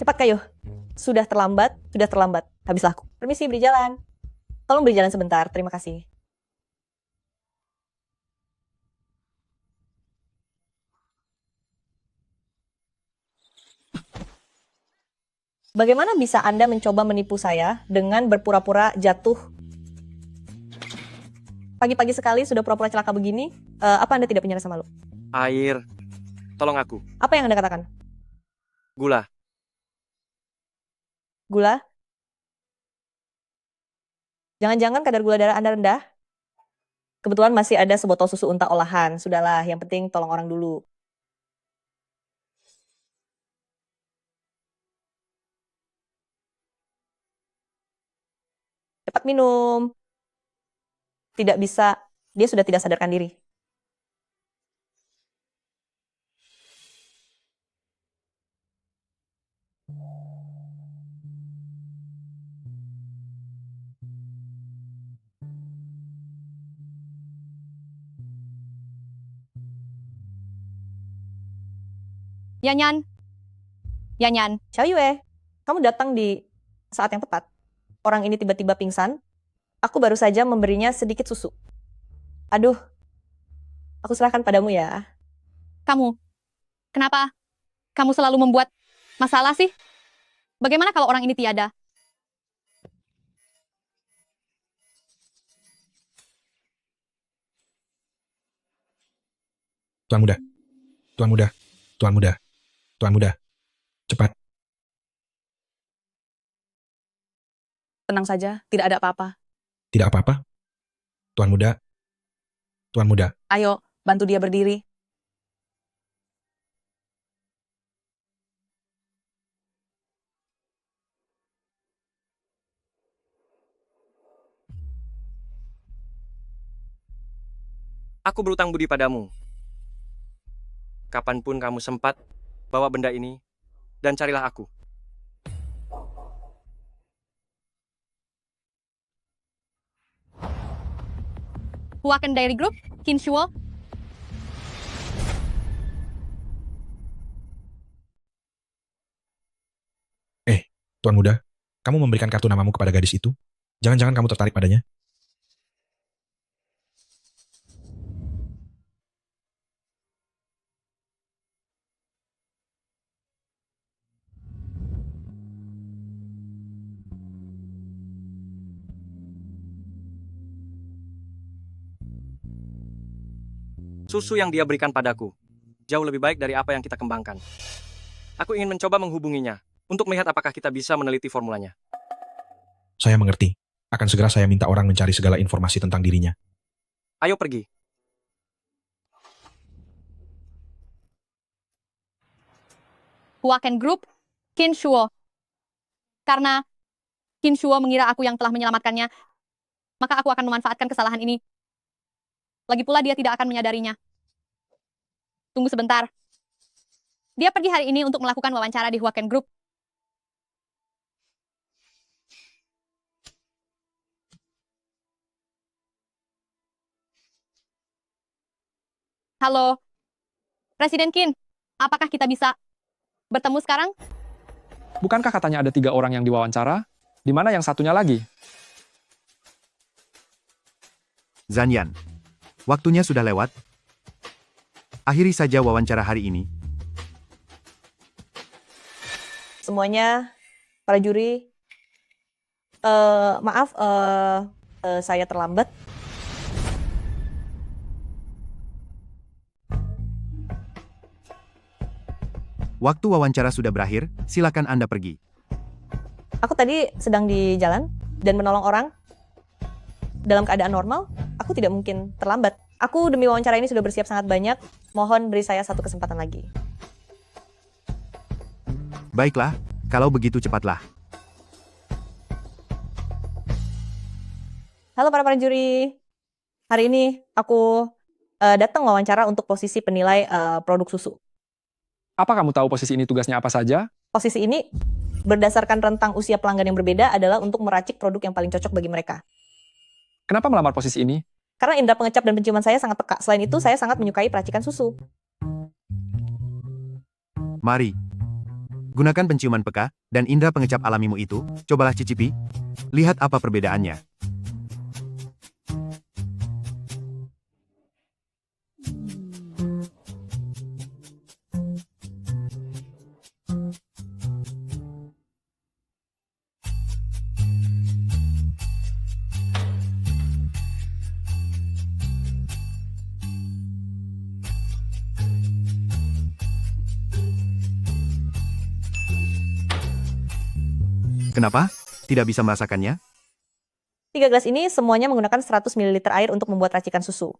Cepat kayo. Sudah terlambat, sudah terlambat. Habislah aku. Permisi, beri jalan. Tolong beri jalan sebentar, terima kasih. Bagaimana bisa Anda mencoba menipu saya dengan berpura-pura jatuh? Pagi-pagi sekali sudah pura-pura celaka begini, apa Anda tidak punya rasa malu? Air. Tolong aku. Apa yang Anda katakan? Gula. Gula? Jangan-jangan kadar gula darah Anda rendah? Kebetulan masih ada sebotol susu unta olahan. Sudahlah, yang penting tolong orang dulu. Cepat minum. Tidak bisa, dia sudah tidak sadarkan diri. Yanyan. Yanyan. Xiao Yue, kamu datang di saat yang tepat. Orang ini tiba-tiba pingsan. Aku baru saja memberinya sedikit susu. Aduh, aku serahkan padamu ya. Kamu. Kenapa? Kamu selalu membuat masalah sih? Bagaimana kalau orang ini tiada? Tuan muda, tuan muda, tuan muda, tuan muda, cepat. Tenang saja, tidak ada apa-apa. Tidak apa-apa. Tuan muda, tuan muda. Ayo, bantu dia berdiri. Aku berutang budi padamu. Kapanpun kamu sempat, bawa benda ini, dan carilah aku. Huaken Dairy Group, Kinshuo. Tuan muda, kamu memberikan kartu namamu kepada gadis itu? Jangan-jangan kamu tertarik padanya? Susu yang dia berikan padaku, jauh lebih baik dari apa yang kita kembangkan. Aku ingin mencoba menghubunginya, untuk melihat apakah kita bisa meneliti formulanya. Saya mengerti. Akan segera saya minta orang mencari segala informasi tentang dirinya. Ayo pergi. Huaken Group, Kinshuo. Karena Kinshuo mengira aku yang telah menyelamatkannya, maka aku akan memanfaatkan kesalahan ini. Lagi pula dia tidak akan menyadarinya. Tunggu sebentar. Dia pergi hari ini untuk melakukan wawancara di Huaken Group. Halo, Presiden Qin. Apakah kita bisa bertemu sekarang? Bukankah katanya ada 3 orang yang diwawancara? Di mana yang satunya lagi? Zanyan, waktunya sudah lewat. Akhiri saja wawancara hari ini. Semuanya, para juri, maaf, saya terlambat. Waktu wawancara sudah berakhir, silakan Anda pergi. Aku tadi sedang di jalan dan menolong orang. Dalam keadaan normal, aku tidak mungkin terlambat. Aku demi wawancara ini sudah bersiap sangat banyak. Mohon beri saya satu kesempatan lagi. Baiklah, kalau begitu cepatlah. Halo para juri. Hari ini aku datang wawancara untuk posisi penilai produk susu. Apa kamu tahu posisi ini tugasnya apa saja? Posisi ini berdasarkan rentang usia pelanggan yang berbeda adalah untuk meracik produk yang paling cocok bagi mereka. Kenapa melamar posisi ini? Karena indera pengecap dan penciuman saya sangat peka. Selain itu, saya sangat menyukai peracikan susu. Mari. Gunakan penciuman peka dan indera pengecap alamimu itu, cobalah cicipi. Lihat apa perbedaannya. Kenapa? Tidak bisa merasakannya? 3 gelas ini semuanya menggunakan 100 ml air untuk membuat racikan susu.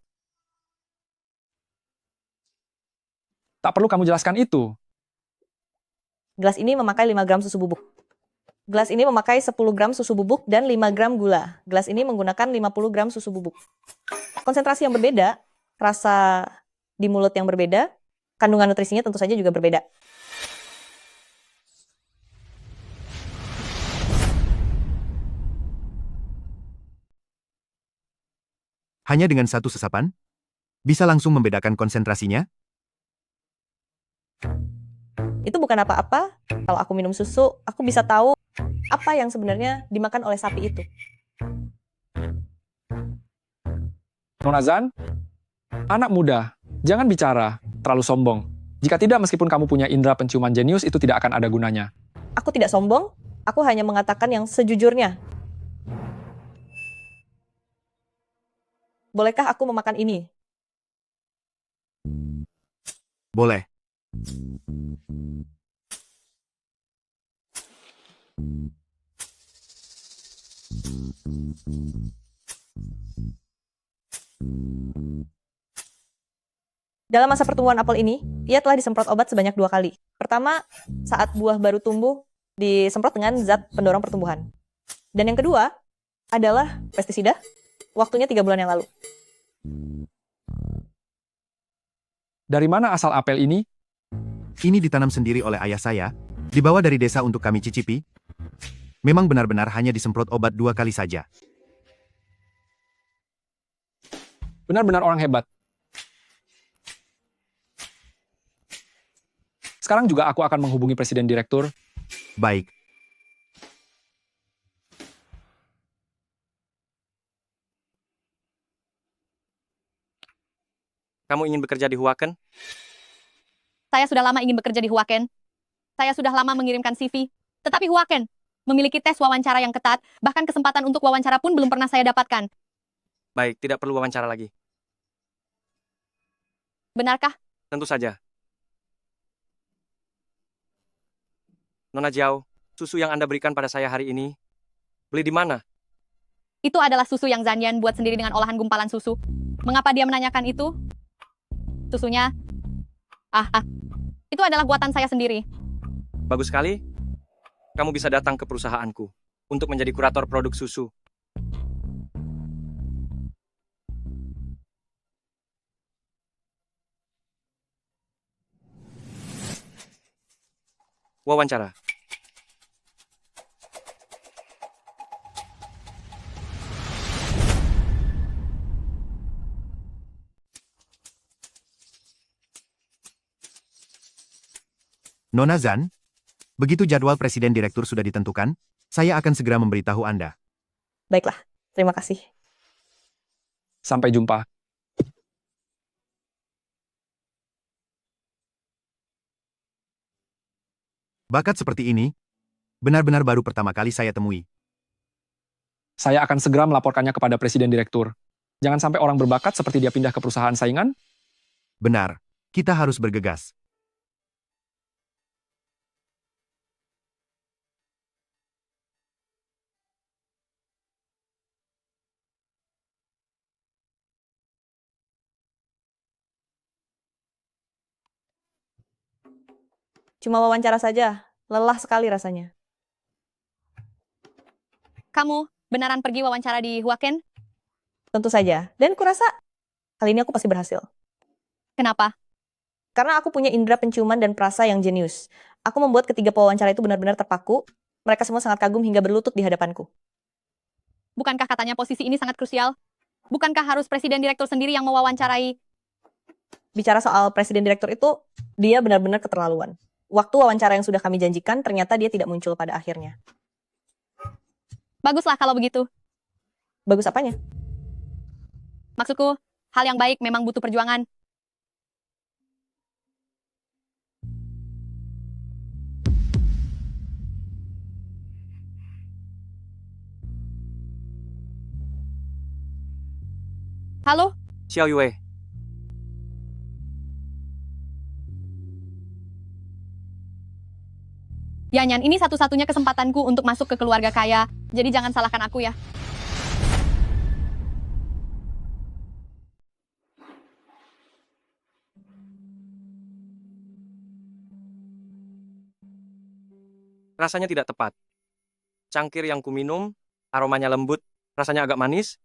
Tak perlu kamu jelaskan itu. Gelas ini memakai 5 gram susu bubuk. Gelas ini memakai 10 gram susu bubuk dan 5 gram gula. Gelas ini menggunakan 50 gram susu bubuk. Konsentrasi yang berbeda, rasa di mulut yang berbeda, kandungan nutrisinya tentu saja juga berbeda. Hanya dengan satu sesapan? Bisa langsung membedakan konsentrasinya? Itu bukan apa-apa. Kalau aku minum susu, aku bisa tahu apa yang sebenarnya dimakan oleh sapi itu. Nona Zan, anak muda, jangan bicara terlalu sombong. Jika tidak, meskipun kamu punya indera penciuman jenius, itu tidak akan ada gunanya. Aku tidak sombong, aku hanya mengatakan yang sejujurnya. Bolehkah aku memakan ini? Boleh. Dalam masa pertumbuhan apel ini, ia telah disemprot obat sebanyak 2 kali. Pertama, saat buah baru tumbuh, disemprot dengan zat pendorong pertumbuhan. Dan yang kedua, adalah pestisida, waktunya 3 bulan yang lalu. Dari mana asal apel ini? Ini ditanam sendiri oleh ayah saya, dibawa dari desa untuk kami cicipi. Memang benar-benar hanya disemprot obat 2 kali saja. Benar-benar orang hebat. Sekarang juga aku akan menghubungi presiden direktur. Baik. Kamu ingin bekerja di Huaken? Saya sudah lama ingin bekerja di Huaken. Saya sudah lama mengirimkan CV. Tetapi Huaken memiliki tes wawancara yang ketat, bahkan kesempatan untuk wawancara pun belum pernah saya dapatkan. Baik, tidak perlu wawancara lagi. Benarkah? Tentu saja. Nona Jiao, susu yang Anda berikan pada saya hari ini, beli di mana? Itu adalah susu yang Zanyan buat sendiri dengan olahan gumpalan susu. Mengapa dia menanyakan itu? Susunya... Itu adalah buatan saya sendiri. Bagus sekali. Kamu bisa datang ke perusahaanku untuk menjadi kurator produk susu. Wawancara. Nona Zan, begitu jadwal presiden direktur sudah ditentukan, saya akan segera memberitahu Anda. Baiklah, terima kasih. Sampai jumpa. Bakat seperti ini, benar-benar baru pertama kali saya temui. Saya akan segera melaporkannya kepada presiden direktur. Jangan sampai orang berbakat seperti dia pindah ke perusahaan saingan. Benar, kita harus bergegas. Cuma wawancara saja, lelah sekali rasanya. Kamu benaran pergi wawancara di Huaken? Tentu saja. Dan kurasa kali ini aku pasti berhasil. Kenapa? Karena aku punya indera penciuman dan perasa yang jenius. Aku membuat ketiga pewawancara itu benar-benar terpaku. Mereka semua sangat kagum hingga berlutut di hadapanku. Bukankah katanya posisi ini sangat krusial? Bukankah harus presiden direktur sendiri yang mewawancarai? Bicara soal presiden direktur itu, dia benar-benar keterlaluan. waktu wawancara yang sudah kami janjikan, ternyata dia tidak muncul pada akhirnya. Baguslah kalau begitu. Bagus apanya? Maksudku, hal yang baik memang butuh perjuangan. Halo? Xiao Yue, Yanyan, ini satu-satunya kesempatanku untuk masuk ke keluarga kaya. Jadi jangan salahkan aku ya. rasanya tidak tepat. Cangkir yang kuminum, aromanya lembut, rasanya agak manis,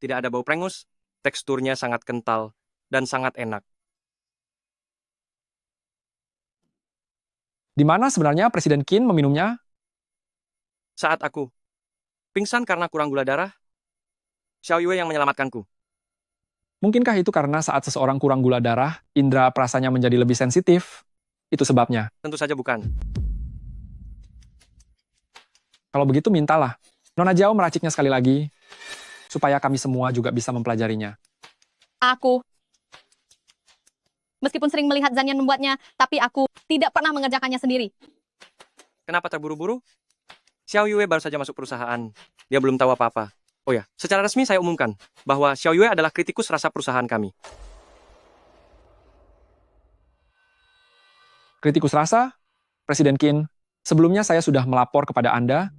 tidak ada bau prengus, teksturnya sangat kental, dan sangat enak. Di mana sebenarnya Presiden Qin meminumnya? Saat aku pingsan karena kurang gula darah, Xiao Yue yang menyelamatkanku. Mungkinkah itu karena saat seseorang kurang gula darah, indera perasanya menjadi lebih sensitif? Itu sebabnya. Tentu saja bukan. Kalau begitu mintalah. Nona Zhao meraciknya sekali lagi, supaya kami semua juga bisa mempelajarinya. Aku. Meskipun sering melihat Zanyan membuatnya, tapi aku tidak pernah mengerjakannya sendiri. Kenapa terburu-buru? Xiao Yue baru saja masuk perusahaan. Dia belum tahu apa-apa. Oh ya, secara resmi saya umumkan bahwa Xiao Yue adalah kritikus rasa perusahaan kami. Kritikus rasa, Presiden Qin, sebelumnya saya sudah melapor kepada Anda.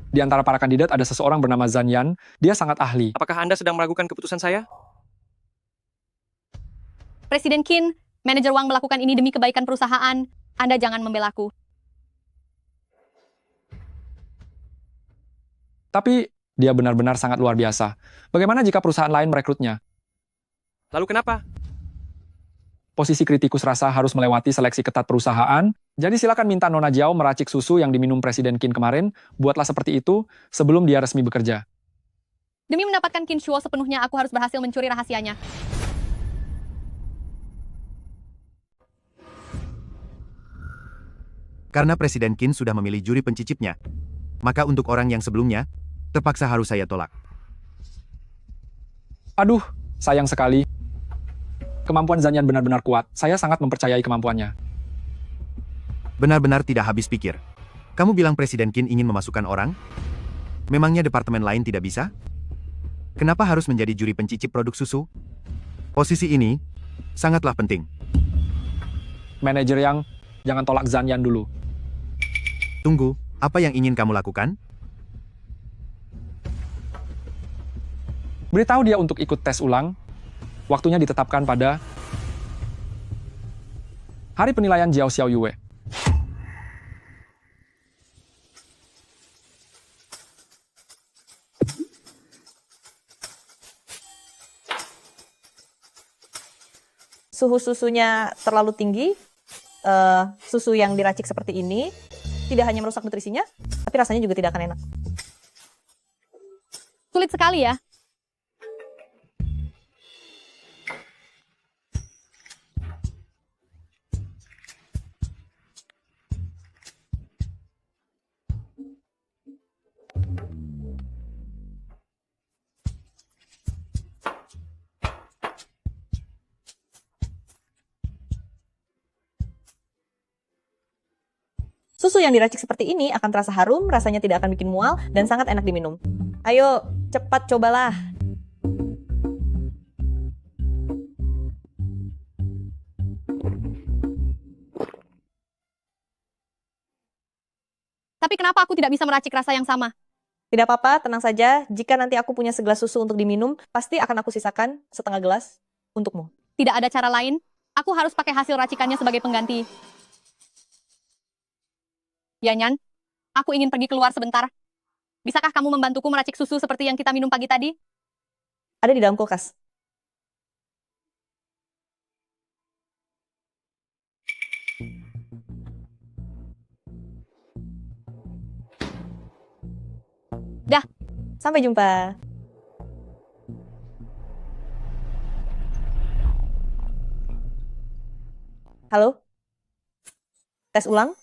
Di antara para kandidat ada seseorang bernama Zanyan, dia sangat ahli. Apakah Anda sedang meragukan keputusan saya? Presiden Qin, manajer Wang melakukan ini demi kebaikan perusahaan. Anda jangan membelaku. Tapi dia benar-benar sangat luar biasa. Bagaimana jika perusahaan lain merekrutnya? Lalu kenapa? Posisi kritikus rasa harus melewati seleksi ketat perusahaan. Jadi silakan minta Nona Zhao meracik susu yang diminum Presiden Qin kemarin. Buatlah seperti itu sebelum dia resmi bekerja. Demi mendapatkan Qin Shuo sepenuhnya, aku harus berhasil mencuri rahasianya. Karena Presiden Qin sudah memilih juri pencicipnya, maka untuk orang yang sebelumnya, terpaksa harus saya tolak. Aduh, sayang sekali. Kemampuan Zanyan benar-benar kuat. Saya sangat mempercayai kemampuannya. Benar-benar tidak habis pikir. Kamu bilang Presiden Qin ingin memasukkan orang? Memangnya departemen lain tidak bisa? Kenapa harus menjadi juri pencicip produk susu? Posisi ini sangatlah penting. Manajer yang, jangan tolak Zanyan dulu. Tunggu, apa yang ingin kamu lakukan? Beritahu dia untuk ikut tes ulang. Waktunya ditetapkan pada hari penilaian Jiao Xiao Yue. Suhu susunya terlalu tinggi, susu yang diracik seperti ini tidak hanya merusak nutrisinya, tapi rasanya juga tidak akan enak. Sulit sekali ya. Susu yang diracik seperti ini akan terasa harum, rasanya tidak akan bikin mual, dan sangat enak diminum. Ayo, cepat cobalah. Tapi kenapa aku tidak bisa meracik rasa yang sama? Tidak apa-apa, tenang saja. Jika nanti aku punya segelas susu untuk diminum, pasti akan aku sisakan setengah gelas untukmu. Tidak ada cara lain. Aku harus pakai hasil racikannya sebagai pengganti. Yanyan, aku ingin pergi keluar sebentar. Bisakah kamu membantuku meracik susu seperti yang kita minum pagi tadi? Ada di dalam kulkas. Dah. Sampai jumpa. Halo? tes ulang,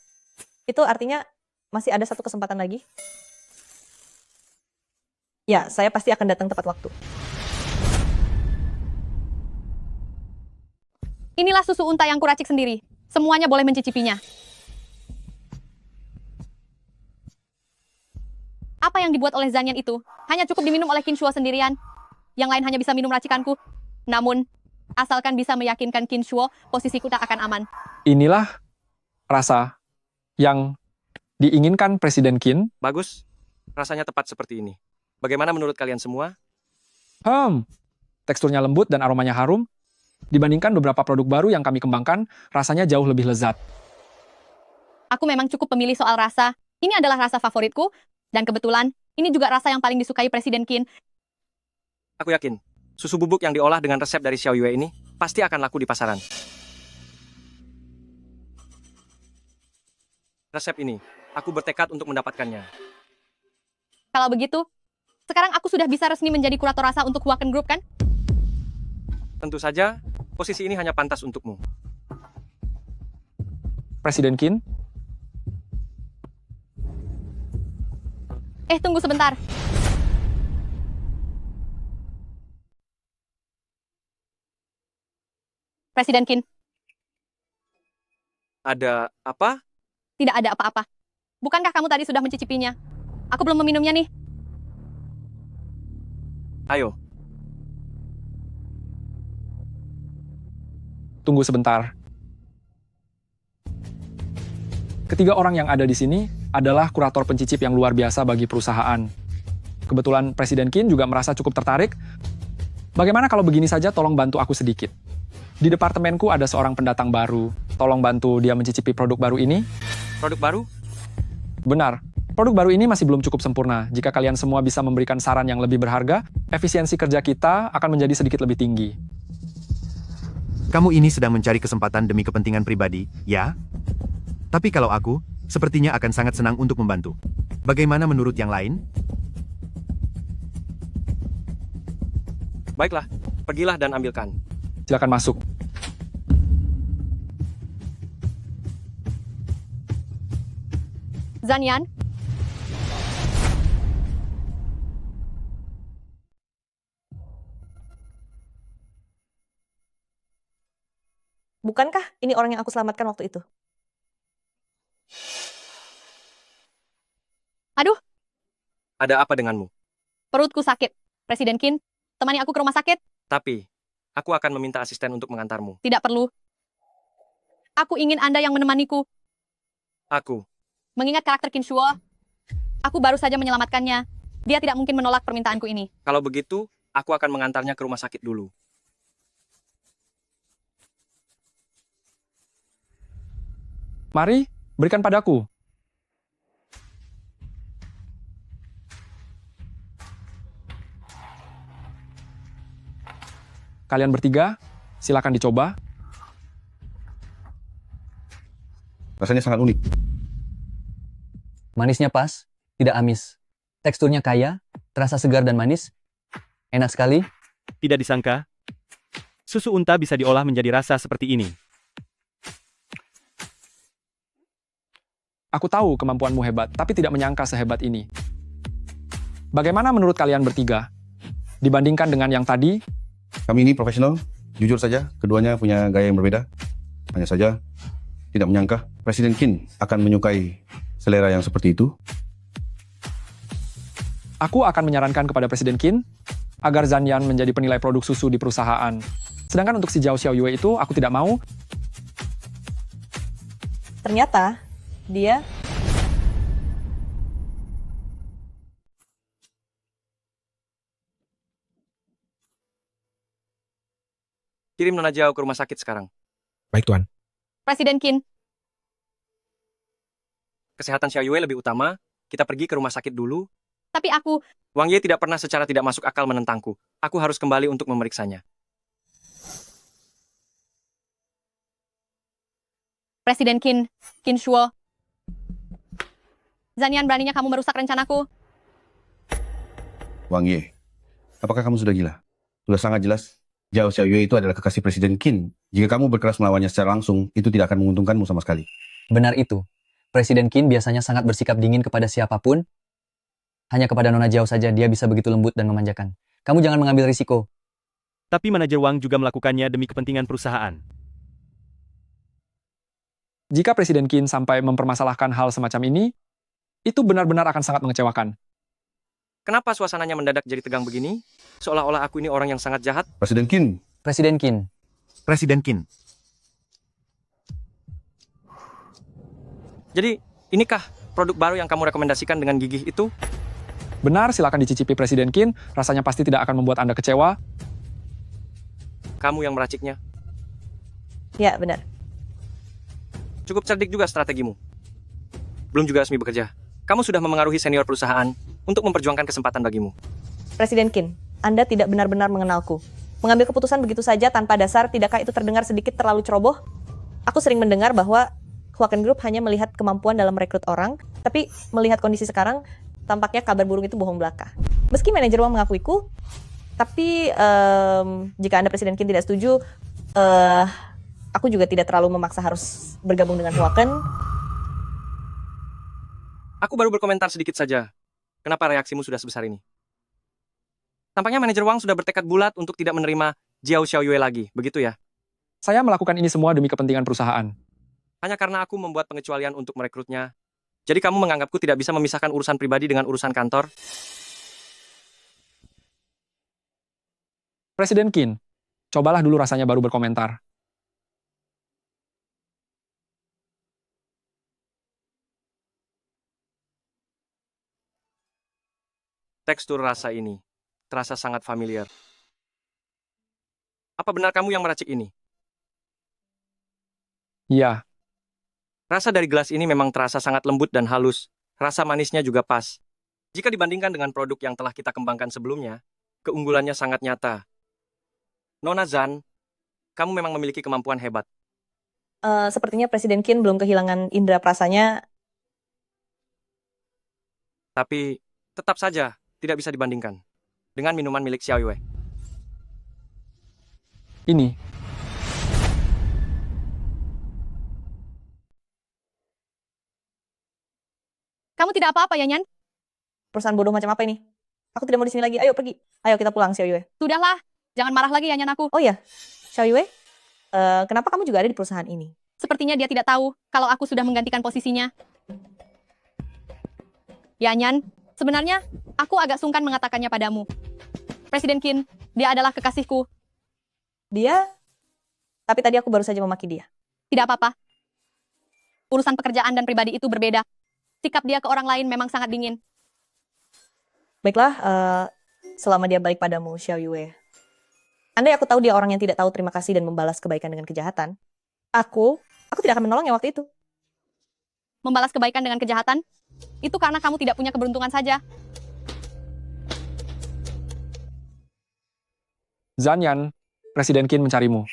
itu artinya masih ada satu kesempatan lagi. Ya, saya pasti akan datang tepat waktu. Inilah susu unta yang kuracik sendiri. Semuanya boleh mencicipinya. Apa yang dibuat oleh Zanyan itu hanya cukup diminum oleh Qin Shuo sendirian. Yang lain hanya bisa minum racikanku. Namun, asalkan bisa meyakinkan Qin Shuo, posisiku tak akan aman. Inilah rasa yang diinginkan Presiden Qin. Bagus, rasanya tepat seperti ini. Bagaimana menurut kalian semua? Teksturnya lembut dan aromanya harum. Dibandingkan beberapa produk baru yang kami kembangkan, rasanya jauh lebih lezat. Aku memang cukup pemilih soal rasa. Ini adalah rasa favoritku. Dan kebetulan, ini juga rasa yang paling disukai Presiden Qin. Aku yakin, susu bubuk yang diolah dengan resep dari Xiao Yue ini pasti akan laku di pasaran. Resep ini, aku bertekad untuk mendapatkannya. Kalau begitu, sekarang aku sudah bisa resmi menjadi kurator rasa untuk Huaken Group, kan? Tentu saja, posisi ini hanya pantas untukmu. Presiden Qin, Tunggu sebentar. Presiden Qin, Ada apa? tidak ada apa-apa. Bukankah kamu tadi sudah mencicipinya? Aku belum meminumnya nih. Ayo, tunggu sebentar. Ketiga orang yang ada di sini adalah kurator pencicip yang luar biasa bagi perusahaan. Kebetulan Presiden Qin juga merasa cukup tertarik. Bagaimana kalau begini saja tolong bantu aku sedikit? Di departemenku ada seorang pendatang baru. Tolong bantu dia mencicipi produk baru ini. produk baru? Benar, produk baru ini masih belum cukup sempurna. Jika kalian semua bisa memberikan saran yang lebih berharga, efisiensi kerja kita akan menjadi sedikit lebih tinggi. Kamu ini sedang mencari kesempatan demi kepentingan pribadi, ya? Tapi kalau aku, sepertinya akan sangat senang untuk membantu. Bagaimana menurut yang lain? Baiklah, pergilah dan ambilkan. Silakan masuk. Zanyan, Bukankah ini orang yang aku selamatkan waktu itu? aduh, Ada apa denganmu? perutku sakit. Presiden Qin, temani aku ke rumah sakit. Tapi, aku akan meminta asisten untuk mengantarmu. Tidak perlu. Aku ingin Anda yang menemaniku. Aku, Mengingat karakter Qin Shuo, aku baru saja menyelamatkannya. Dia tidak mungkin menolak permintaanku ini. kalau begitu, aku akan mengantarnya ke rumah sakit dulu. Mari, berikan padaku. Kalian bertiga, silakan dicoba. Rasanya sangat unik. Manisnya pas, tidak amis. Teksturnya kaya, terasa segar dan manis. Enak sekali. Tidak disangka, susu unta bisa diolah menjadi rasa seperti ini. Aku tahu kemampuanmu hebat, tapi tidak menyangka sehebat ini. Bagaimana menurut kalian bertiga? Dibandingkan dengan yang tadi, Kami ini profesional, jujur saja, keduanya punya gaya yang berbeda. Hanya saja, tidak menyangka Presiden Qin akan menyukai selera yang seperti itu. aku akan menyarankan kepada Presiden Qin agar Zanyan menjadi penilai produk susu di perusahaan. Sedangkan untuk si Zhao Xiaoyue itu, aku tidak mau. Ternyata dia Kirim Nona Jiao ke rumah sakit sekarang. Baik, Tuan. Presiden Qin, Kesehatan Xiao Yue lebih utama, kita pergi ke rumah sakit dulu. tapi aku, Wang Ye tidak pernah secara tidak masuk akal menentangku. Aku harus kembali untuk memeriksanya. Presiden Qin, Qin Shuo. Zanyan, beraninya kamu merusak rencanaku. Wang Ye, apakah kamu sudah gila? Sudah sangat jelas, Zhao Xiaoyue itu adalah kekasih Presiden Qin. Jika kamu berkeras melawannya secara langsung, itu tidak akan menguntungkanmu sama sekali. Benar itu. Presiden Qin biasanya sangat bersikap dingin kepada siapapun. Hanya kepada Nona Jiao saja dia bisa begitu lembut dan memanjakan. Kamu jangan mengambil risiko. Tapi manajer Wang juga melakukannya demi kepentingan perusahaan. Jika Presiden Qin sampai mempermasalahkan hal semacam ini, itu benar-benar akan sangat mengecewakan. Kenapa suasananya mendadak jadi tegang begini? Seolah-olah aku ini orang yang sangat jahat. Presiden Qin, Presiden Qin, Presiden Qin, Jadi, inikah produk baru yang kamu rekomendasikan dengan gigih itu? Benar, silakan dicicipi Presiden Qin. Rasanya pasti tidak akan membuat Anda kecewa. Kamu yang meraciknya. Ya, benar. Cukup cerdik juga strategimu. Belum juga resmi bekerja. Kamu sudah memengaruhi senior perusahaan untuk memperjuangkan kesempatan bagimu. Presiden Qin, Anda tidak benar-benar mengenalku. Mengambil keputusan begitu saja tanpa dasar, tidakkah itu terdengar sedikit terlalu ceroboh? Aku sering mendengar bahwa Hwaken Group hanya melihat kemampuan dalam merekrut orang, tapi melihat kondisi sekarang, tampaknya kabar burung itu bohong belaka. Meski manajer Wang mengakuiku, tapi jika Anda Presiden Qin tidak setuju, aku juga tidak terlalu memaksa harus bergabung dengan Hwaken. Aku baru berkomentar sedikit saja. Kenapa reaksimu sudah sebesar ini? Tampaknya manajer Wang sudah bertekad bulat untuk tidak menerima Jiao Xiaoyue lagi, begitu ya? Saya melakukan ini semua demi kepentingan perusahaan. Hanya karena aku membuat pengecualian untuk merekrutnya. Jadi kamu menganggapku tidak bisa memisahkan urusan pribadi dengan urusan kantor? Presiden Qin, cobalah dulu rasanya baru berkomentar. Tekstur rasa ini terasa sangat familiar. Apa benar kamu yang meracik ini? Iya, Rasa dari gelas ini memang terasa sangat lembut dan halus. Rasa manisnya juga pas. Jika dibandingkan dengan produk yang telah kita kembangkan sebelumnya, keunggulannya sangat nyata. Nona Zhan, kamu memang memiliki kemampuan hebat. Sepertinya Presiden Qin belum kehilangan indera perasanya. Tapi tetap saja tidak bisa dibandingkan dengan minuman milik Xiaoyue. ini. Kamu tidak apa-apa ya, Nyan? Perusahaan bodoh macam apa ini? Aku tidak mau di sini lagi. Ayo pergi. Ayo kita pulang, Xiaoyue. Sudahlah, jangan marah lagi ya, Nyan aku. Oh ya, Xiaoyue, kenapa kamu juga ada di perusahaan ini? Sepertinya dia tidak tahu kalau aku sudah menggantikan posisinya. Ya, Nyan, sebenarnya aku agak sungkan mengatakannya padamu. Presiden Qin, dia adalah kekasihku. Dia? Tapi tadi aku baru saja memaki dia. Tidak apa-apa. Urusan pekerjaan dan pribadi itu berbeda. Sikap dia ke orang lain memang sangat dingin. Baiklah, selama dia baik padamu, Xiaoyue. Andai aku tahu dia orang yang tidak tahu terima kasih dan membalas kebaikan dengan kejahatan, aku tidak akan menolongnya waktu itu. Membalas kebaikan dengan kejahatan, itu karena kamu tidak punya keberuntungan saja. Zhan Yan, Presiden Qin mencarimu.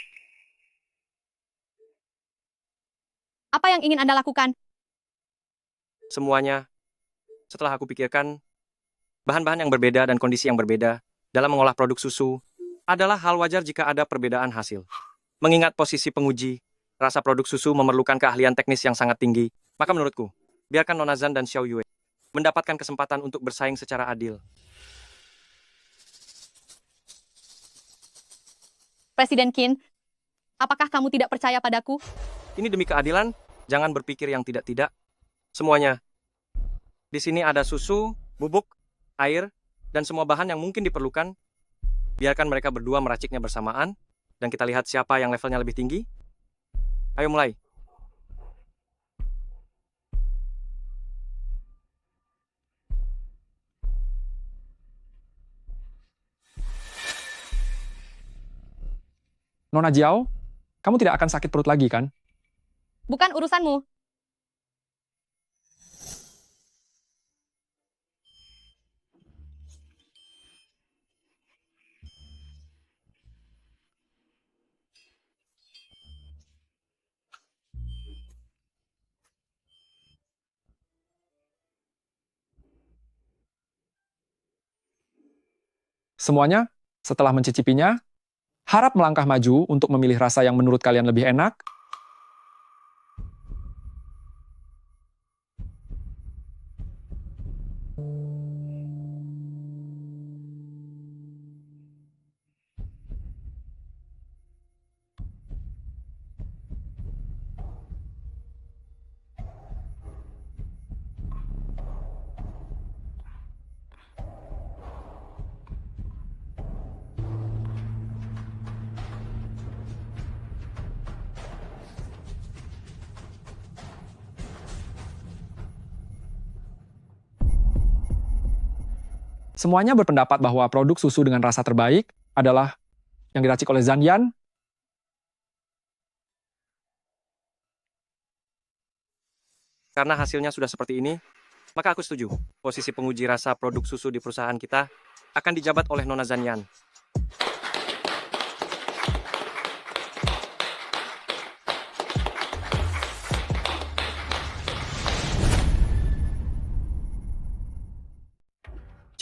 Apa yang ingin Anda lakukan? Semuanya, setelah aku pikirkan, bahan-bahan yang berbeda dan kondisi yang berbeda dalam mengolah produk susu adalah hal wajar jika ada perbedaan hasil. Mengingat posisi penguji, rasa produk susu memerlukan keahlian teknis yang sangat tinggi, maka menurutku, biarkan Nona Zhan dan Xiaoyue mendapatkan kesempatan untuk bersaing secara adil. Presiden Qin, apakah kamu tidak percaya padaku? Ini demi keadilan, jangan berpikir yang tidak-tidak. Semuanya. Di sini ada susu, bubuk, air, dan semua bahan yang mungkin diperlukan. Biarkan mereka berdua meraciknya bersamaan, dan kita lihat siapa yang levelnya lebih tinggi. Ayo mulai. Nona Jiao, kamu tidak akan sakit perut lagi, kan? Bukan urusanmu. Semuanya, setelah mencicipinya, harap melangkah maju untuk memilih rasa yang menurut kalian lebih enak. Semuanya berpendapat bahwa produk susu dengan rasa terbaik adalah yang diracik oleh Zanyan. Karena hasilnya sudah seperti ini, maka aku setuju. Posisi penguji rasa produk susu di perusahaan kita akan dijabat oleh Nona Zanyan.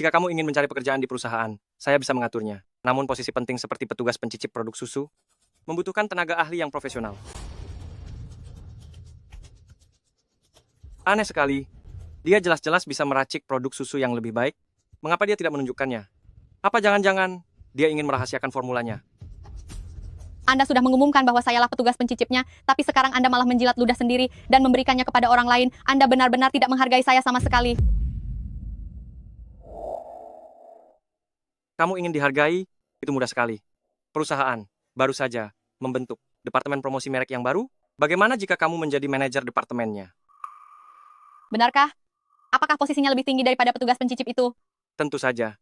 Jika kamu ingin mencari pekerjaan di perusahaan, saya bisa mengaturnya. Namun posisi penting seperti petugas pencicip produk susu membutuhkan tenaga ahli yang profesional. Aneh sekali, dia jelas-jelas bisa meracik produk susu yang lebih baik. Mengapa dia tidak menunjukkannya? Apa jangan-jangan dia ingin merahasiakan formulanya? Anda sudah mengumumkan bahwa sayalah petugas pencicipnya, tapi sekarang Anda malah menjilat ludah sendiri dan memberikannya kepada orang lain. Anda benar-benar tidak menghargai saya sama sekali. Kamu ingin dihargai? Itu mudah sekali. Perusahaan baru saja membentuk departemen promosi merek yang baru. Bagaimana jika kamu menjadi manajer departemennya? Benarkah? Apakah posisinya lebih tinggi daripada petugas pencicip itu? Tentu saja.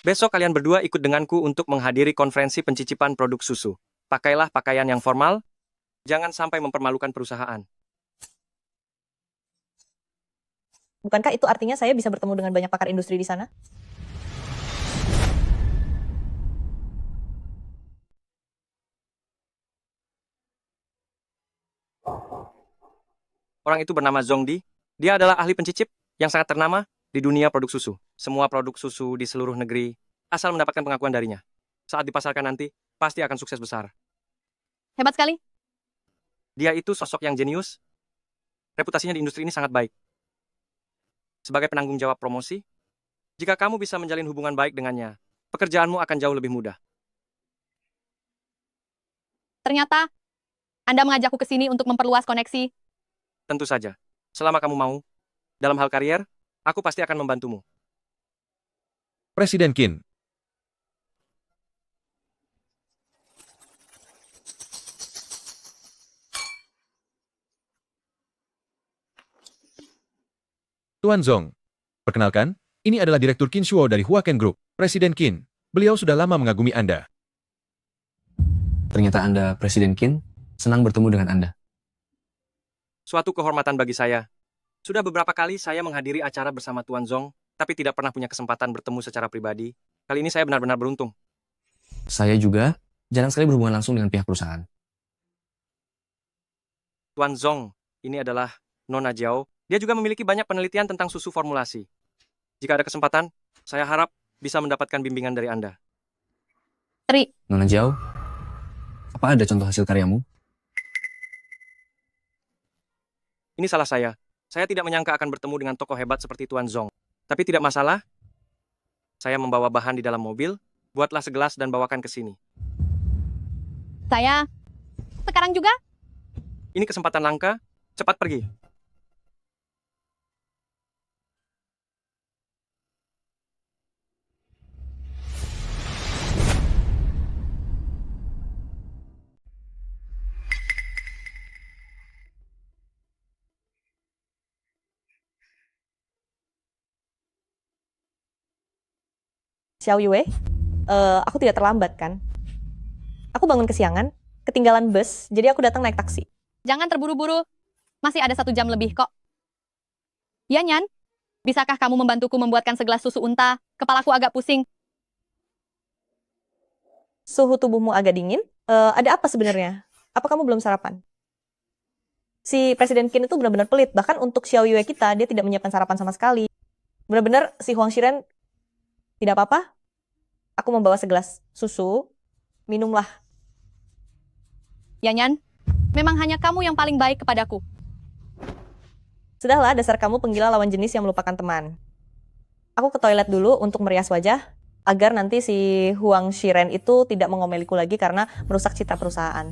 Besok kalian berdua ikut denganku untuk menghadiri konferensi pencicipan produk susu. Pakailah pakaian yang formal, jangan sampai mempermalukan perusahaan. Bukankah itu artinya saya bisa bertemu dengan banyak pakar industri di sana? Orang itu bernama Zongdi. Dia adalah ahli pencicip yang sangat ternama di dunia produk susu. Semua produk susu di seluruh negeri asal mendapatkan pengakuan darinya. Saat dipasarkan nanti, pasti akan sukses besar. Hebat sekali. Dia itu sosok yang jenius. Reputasinya di industri ini sangat baik. Sebagai penanggung jawab promosi, jika kamu bisa menjalin hubungan baik dengannya, pekerjaanmu akan jauh lebih mudah. Ternyata Anda mengajakku ke sini untuk memperluas koneksi. Tentu saja. Selama kamu mau, dalam hal karier, aku pasti akan membantumu. Presiden Qin, Tuan Zong, perkenalkan, ini adalah Direktur Qin Shuo dari Huaken Group. Presiden Qin, beliau sudah lama mengagumi Anda. Ternyata Anda Presiden Qin, senang bertemu dengan Anda. Suatu kehormatan bagi saya. Sudah beberapa kali saya menghadiri acara bersama Tuan Zong, tapi tidak pernah punya kesempatan bertemu secara pribadi. Kali ini saya benar-benar beruntung. Saya juga jarang sekali berhubungan langsung dengan pihak perusahaan. Tuan Zong, ini adalah Nona Jiao. Dia juga memiliki banyak penelitian tentang susu formulasi. Jika ada kesempatan, saya harap bisa mendapatkan bimbingan dari Anda. Tri, Nona Jiao, apa ada contoh hasil karyamu? Ini salah saya. Saya tidak menyangka akan bertemu dengan tokoh hebat seperti Tuan Zong. Tapi tidak masalah. Saya membawa bahan di dalam mobil, buatlah segelas dan bawakan ke sini. saya sekarang juga? Ini kesempatan langka, cepat pergi. Xiao Yue, aku tidak terlambat kan? Aku bangun kesiangan, ketinggalan bus, jadi aku datang naik taksi. Jangan terburu-buru. Masih ada 1 jam lebih kok. Ya, Nyan. Bisakah kamu membantuku membuatkan segelas susu unta? Kepalaku agak pusing. Suhu tubuhmu agak dingin? Ada apa sebenarnya? Apa kamu belum sarapan? Si Presiden Qin itu benar-benar pelit. Bahkan untuk Xiao Yue kita, dia tidak menyiapkan sarapan sama sekali. Benar-benar si Huang Shiren, tidak apa-apa. Aku membawa segelas susu. Minumlah. Ya, Nyan. Memang hanya kamu yang paling baik kepadaku. Sudahlah, dasar kamu penggila lawan jenis yang melupakan teman. Aku ke toilet dulu untuk merias wajah, agar nanti si Huang Shiren itu tidak mengomeliku lagi karena merusak citra perusahaan.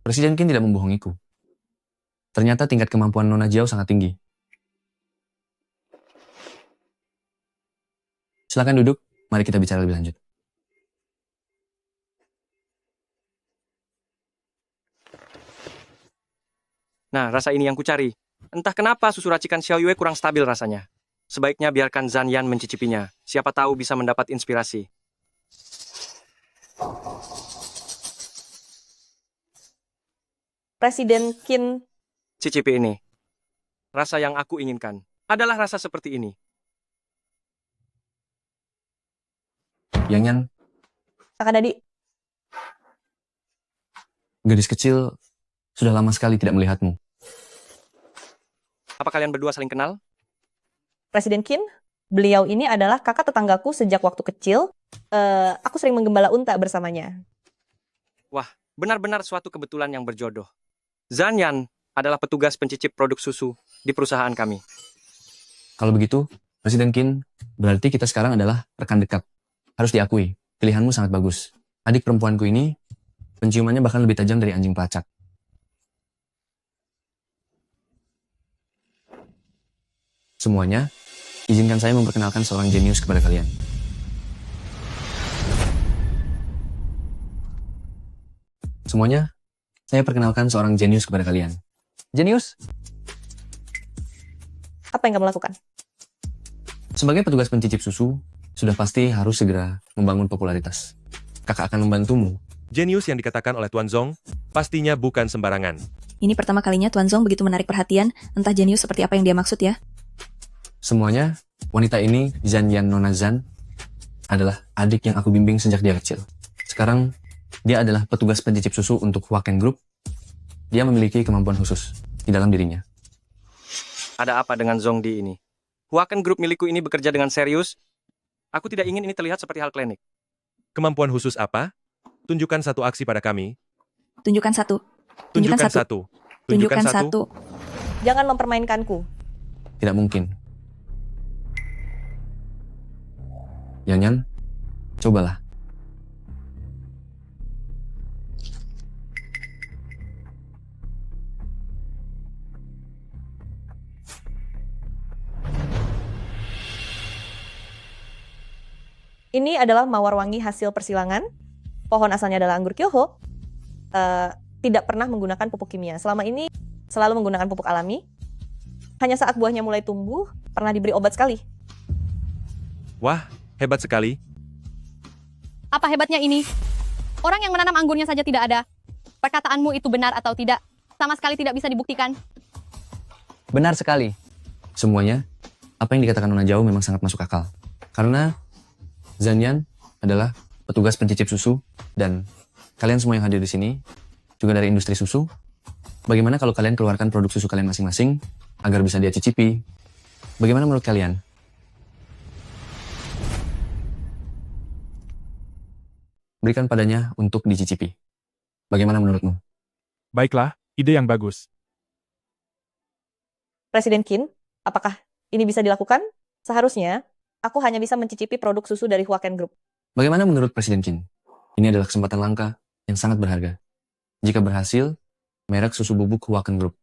Presiden Qin tidak membohongiku. Ternyata tingkat kemampuan Nona Jiao sangat tinggi. Silakan duduk, mari kita bicara lebih lanjut. Nah, rasa ini yang kucari. Entah kenapa susu racikan Xiao Yue kurang stabil rasanya. Sebaiknya biarkan Zhan Yan mencicipinya. Siapa tahu bisa mendapat inspirasi. Presiden Qin, Cicipi ini. Rasa yang aku inginkan adalah rasa seperti ini. Yang Yan, kakak Dadi, gadis kecil, sudah lama sekali tidak melihatmu. Apa kalian berdua saling kenal? Presiden Qin, beliau ini adalah kakak tetanggaku sejak waktu kecil. Aku sering menggembala unta bersamanya. Wah, benar-benar suatu kebetulan yang berjodoh. Zhan Yan adalah petugas pencicip produk susu di perusahaan kami. Kalau begitu, Presiden Qin, berarti kita sekarang adalah rekan dekat. Harus diakui, pilihanmu sangat bagus. Adik perempuanku ini, penciumannya bahkan lebih tajam dari anjing pelacak. Semuanya, izinkan saya memperkenalkan seorang jenius kepada kalian. Semuanya, saya perkenalkan seorang jenius kepada kalian. Jenius, Apa yang kamu lakukan? sebagai petugas pencicip susu, sudah pasti harus segera membangun popularitas. Kakak akan membantumu. Jenius yang dikatakan oleh Tuan Zong pastinya bukan sembarangan. Ini pertama kalinya Tuan Zong begitu menarik perhatian, entah jenius seperti apa yang dia maksud ya. Semuanya, wanita ini, Zhan Yan Nona Zhan, adalah adik yang aku bimbing sejak dia kecil. Sekarang, dia adalah petugas pencicip susu untuk Huaken Group. Dia memiliki kemampuan khusus di dalam dirinya. Ada apa dengan Zhongdi ini? Huaken Group milikku ini bekerja dengan serius. Aku tidak ingin ini terlihat seperti hal klinik. Kemampuan khusus apa? Tunjukkan satu aksi pada kami. Tunjukkan satu. Tunjukkan satu. Tunjukkan satu. Jangan mempermainkanku. Tidak mungkin. Yan Yan, cobalah. Ini adalah mawar wangi hasil persilangan. Pohon asalnya adalah anggur Kyoho. Tidak pernah menggunakan pupuk kimia. Selama ini selalu menggunakan pupuk alami. Hanya saat buahnya mulai tumbuh, pernah diberi obat sekali. Wah, hebat sekali. Apa hebatnya ini? Orang yang menanam anggurnya saja tidak ada. Perkataanmu itu benar atau tidak, sama sekali tidak bisa dibuktikan. Benar sekali. Semuanya, apa yang dikatakan Nona Jiao memang sangat masuk akal. Karena Zhan Yan adalah petugas pencicip susu, dan kalian semua yang hadir di sini juga dari industri susu. Bagaimana kalau kalian keluarkan produk susu kalian masing-masing agar bisa dia cicipi? Bagaimana menurut kalian? Berikan padanya untuk dicicipi. Bagaimana menurutmu? Baiklah, ide yang bagus. Presiden Qin, apakah ini bisa dilakukan? Seharusnya, aku hanya bisa mencicipi produk susu dari Huaken Group. Bagaimana menurut Presiden Qin? Ini adalah kesempatan langka yang sangat berharga. Jika berhasil, merek susu bubuk Huaken Group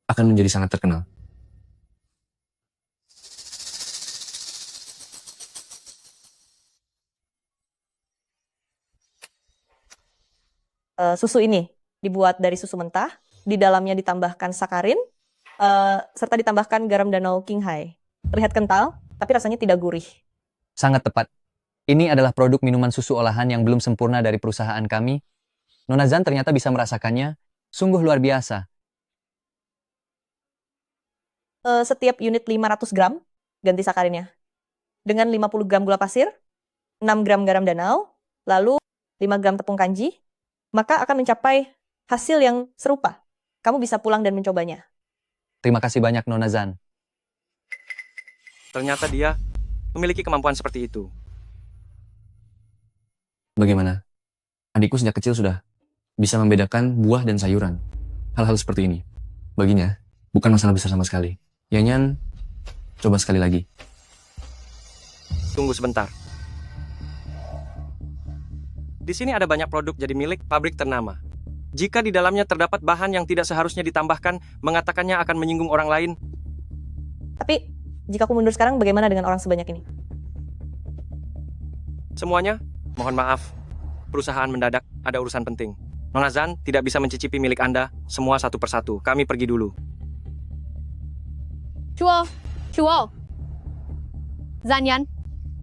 akan menjadi sangat terkenal. Susu ini dibuat dari susu mentah, di dalamnya ditambahkan sakarin, serta ditambahkan garam danau Qinghai. Terlihat kental, tapi rasanya tidak gurih. Sangat tepat. Ini adalah produk minuman susu olahan yang belum sempurna dari perusahaan kami. Nona Zhan ternyata bisa merasakannya. Sungguh luar biasa. Setiap unit 500 gram, ganti sakarinnya. Dengan 50 gram gula pasir, 6 gram garam danau, lalu 5 gram tepung kanji, maka akan mencapai hasil yang serupa. Kamu bisa pulang dan mencobanya. Terima kasih banyak Nona Zhan. Ternyata dia memiliki kemampuan seperti itu. Bagaimana? Adikku sejak kecil sudah bisa membedakan buah dan sayuran. Hal-hal seperti ini. Baginya, bukan masalah besar sama sekali. Yanyan, coba sekali lagi. Tunggu sebentar. Di sini ada banyak produk jadi milik pabrik ternama. Jika di dalamnya terdapat bahan yang tidak seharusnya ditambahkan, mengatakannya akan menyinggung orang lain. Tapi, jika aku mundur sekarang, bagaimana dengan orang sebanyak ini? Semuanya, mohon maaf. Perusahaan mendadak, ada urusan penting. Nona Zan tidak bisa mencicipi milik Anda, semua satu persatu. Kami pergi dulu. Chuo. Zanyan,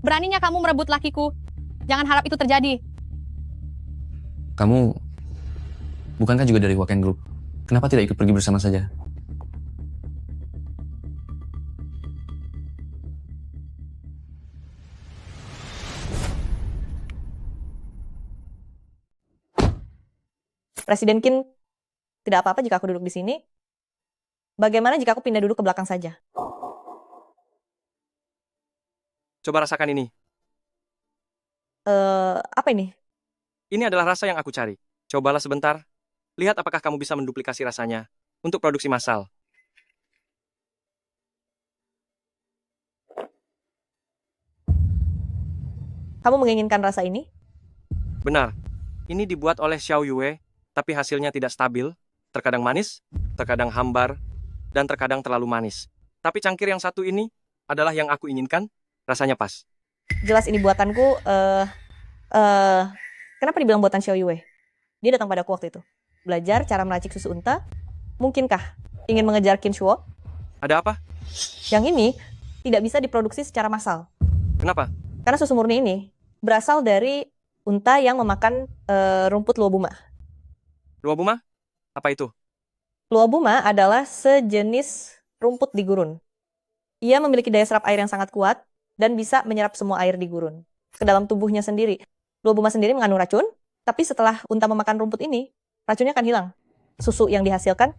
beraninya kamu merebut lakiku. Jangan harap itu terjadi. Kamu, bukankah juga dari Waken Group? Kenapa tidak ikut pergi bersama saja? Presiden Qin, tidak apa-apa jika aku duduk di sini. Bagaimana jika aku pindah duduk ke belakang saja? Coba rasakan ini. Apa ini? Ini adalah rasa yang aku cari. Cobalah sebentar. Lihat apakah kamu bisa menduplikasi rasanya untuk produksi massal. Kamu menginginkan rasa ini? Benar. Ini dibuat oleh Xiao Yue, tapi hasilnya tidak stabil. Terkadang manis, terkadang hambar, dan terkadang terlalu manis. Tapi cangkir yang satu ini adalah yang aku inginkan. Rasanya pas. Jelas ini buatanku. Kenapa dibilang buatan Xiao Yue? Dia datang padaku waktu itu. Belajar cara meracik susu unta. Mungkinkah ingin mengejar Qin Shuo? Ada apa? Yang ini tidak bisa diproduksi secara massal. Kenapa? Karena susu murni ini berasal dari unta yang memakan rumput luobuma. Luobuma? Apa itu? Luobuma adalah sejenis rumput di gurun. Ia memiliki daya serap air yang sangat kuat dan bisa menyerap semua air di gurun ke dalam tubuhnya sendiri. Luobuma sendiri mengandung racun, tapi setelah unta memakan rumput ini, racunnya akan hilang. Susu yang dihasilkan